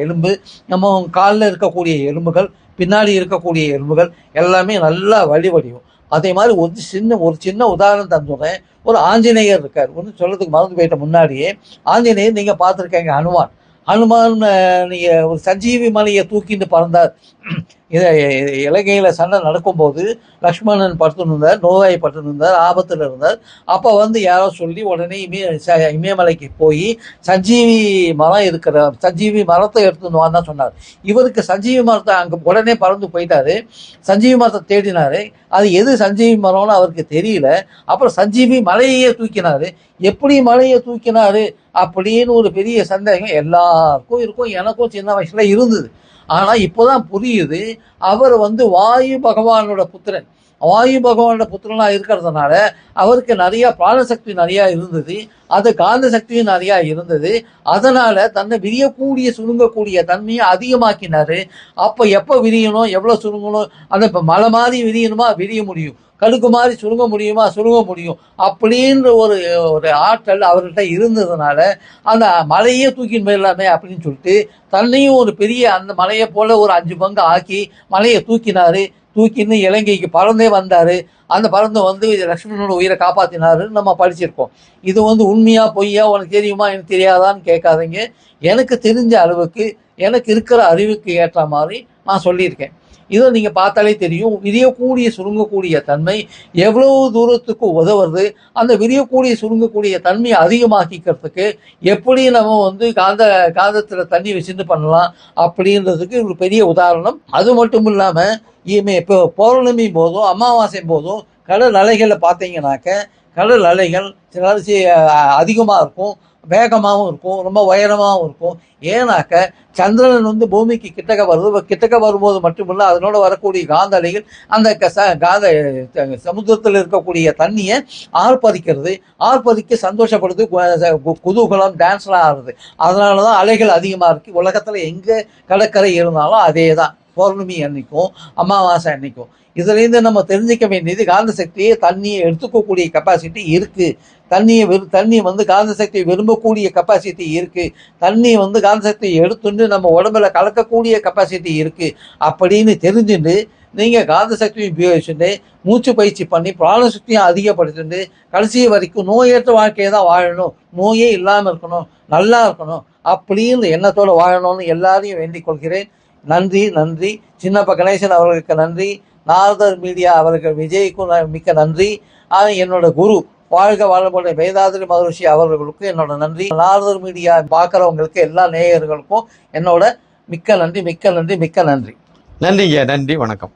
எலும்பு, நம்ம காலில் இருக்கக்கூடிய எலும்புகள், பின்னாடி இருக்கக்கூடிய எலும்புகள் எல்லாமே நல்லா வடிவடையும். அதே மாதிரி ஒரு சின்ன உதாரணம் தந்துடுறேன். ஒரு ஆஞ்சநேயர் இருக்கார். ஒன்று சொல்றதுக்கு மறந்து போயிட்ட முன்னாடியே, ஆஞ்சநேயர் நீங்கள் பார்த்துருக்கீங்க. ஹனுமான் நீங்கள் ஒரு சஞ்சீவி மலையை தூக்கிட்டு பறந்தார். இலங்கையில் சண்டை நடக்கும்போது லக்ஷ்மணன் படுத்துருந்தார், நோய்வாய்ப்பட்டிருந்தார், ஆபத்தில் இருந்தார். அப்போ வந்து யாரோ சொல்லி உடனே இமயமலைக்கு போய் சஞ்சீவி மரம் இருக்கிற சஞ்சீவி மரத்தை எடுத்துன்னு வான்னு தான் சொன்னார். இவருக்கு சஞ்சீவி மரத்தை அங்கே உடனே பறந்து போயிட்டாரு. சஞ்சீவி மரத்தை தேடினாரு. அது எது சஞ்சீவி மரம்னு அவருக்கு தெரியல. அப்புறம் சஞ்சீவி மலையே தூக்கினாரு. எப்படி மலையை தூக்கினாரு அப்படின்னு ஒரு பெரிய சந்தேகம் எல்லாருக்கும் இருக்கும். எனக்கும் சின்ன வயசுல இருந்தது. ஆனா இப்போதான் புரியுது, அவர் வந்து வாயு பகவானோட புத்திரன். வாயு பகவானோட புத்திரனா இருக்கிறதுனால அவருக்கு நிறைய பிராணசக்தி நிறைய இருந்தது, அது காந்த சக்தியும் நிறைய இருந்தது. அதனால தன்னை விரியக்கூடிய சுருங்கக்கூடிய தன்மையை அதிகமாக்கினாரு. அப்ப எப்ப விரியணும், எவ்வளவு சுருங்கணும், அந்த இப்ப மலை மாதிரி விரியணுமா விரிய முடியும், கடுக்கு மாதிரி சுருங்க முடியுமா சுருங்க முடியும் அப்படின்ற ஒரு ஆற்றல் அவர்கிட்ட இருந்ததுனால அந்த மலையே தூக்கின்னு போயிடலாமே அப்படின்னு சொல்லிட்டு தன்னையும் ஒரு பெரிய அந்த மலையை போல ஒரு 5 பங்கு ஆக்கி மலையை தூக்கினாரு. தூக்கின்னு இலங்கைக்கு பறந்தே வந்தார். அந்த பறந்து வந்து லக்ஷ்மணனோட உயிரை காப்பாற்றினாருன்னு நம்ம படிச்சிருக்கோம். இது வந்து உண்மையா பொய்யா உனக்கு தெரியுமா எனக்கு தெரியாதான்னு கேட்காதீங்க. எனக்கு தெரிஞ்ச அளவுக்கு எனக்கு இருக்கிற அறிவுக்கு ஏற்ற மாதிரி நான் சொல்லியிருக்கேன். இதை நீங்கள் பார்த்தாலே தெரியும். விரியக்கூடிய சுருங்கக்கூடிய தன்மை எவ்வளவு தூரத்துக்கு உதவுறது, அந்த விரியக்கூடிய சுருங்கக்கூடிய தன்மையை அதிகமாக்கிக்கிறதுக்கு எப்படி நம்ம வந்து காந்தத்தில் தண்ணி வச்சுட்டு பண்ணலாம் அப்படின்றதுக்கு ஒரு பெரிய உதாரணம். அது மட்டும் இல்லாமல் இப்போ பௌர்ணமி போதும் அமாவாசை போதும் கடல் அலைகளை பார்த்தீங்கன்னாக்க கடல் அலைகள் சில அதிகமாக இருக்கும், வேகமாகவும் இருக்கும், ரொம்ப உயரமாகவும் இருக்கும். ஏன்னாக்க சந்திரன் வந்து பூமிக்கு கிட்டக்க வருது. கிட்டக்க வரும்போது மட்டுமில்ல அதனோட வரக்கூடிய காந்த அலைகள் அந்த காந்த சமுத்திரத்தில் இருக்கக்கூடிய தண்ணியை ஆர்ப்பரிக்க சந்தோஷப்படுது, குதூகலம் டான்ஸ்லாம் ஆடுது. அதனால தான் அலைகள் அதிகமாக இருக்குது. உலகத்தில் எங்கே கடற்கரை இருந்தாலும் அதே தான் பௌர்ணமி அன்னைக்கும் அமாவாசை அன்னைக்கும். இதுலேருந்து நம்ம தெரிஞ்சிக்க வேண்டியது காந்த சக்தியை தண்ணியை எடுத்துக்கக்கூடிய கெப்பாசிட்டி இருக்குது. தண்ணி வந்து காந்த சக்தியை விரும்பக்கூடிய கெப்பாசிட்டி இருக்குது. தண்ணி வந்து காந்த சக்தியை எடுத்துட்டு நம்ம உடம்புல கலக்கக்கூடிய கெப்பாசிட்டி இருக்குது அப்படின்னு தெரிஞ்சுட்டு நீங்கள் காந்த சக்தியை உபயோகிச்சுட்டு மூச்சு பயிற்சி பண்ணி பிராணசக்தியும் அதிகப்படுத்திட்டு கடைசி வரைக்கும் நோயற்ற வாழ்க்கையை தான் வாழணும், நோயே இல்லாமல் இருக்கணும், நல்லா இருக்கணும் அப்படின்னு எண்ணத்தோடு வாழணும்னு எல்லாரையும் வேண்டிக் கொள்கிறேன். நன்றி நன்றி. சின்னப்ப கணேசன் அவர்களுக்கு நன்றி. நாரதர் மீடியா அவர்கள் விஜய்க்கும் மிக்க நன்றி. என்னோட குரு வாழ்க வளமுடைய வேதாதிரி மகரிஷி அவர்களுக்கும் என்னோட நன்றி. நாரதர் மீடியா பார்க்குறவங்களுக்கு எல்லா நேயர்களுக்கும் என்னோட மிக்க நன்றி மிக்க நன்றி மிக்க நன்றி. நன்றிங்க, நன்றி, வணக்கம்.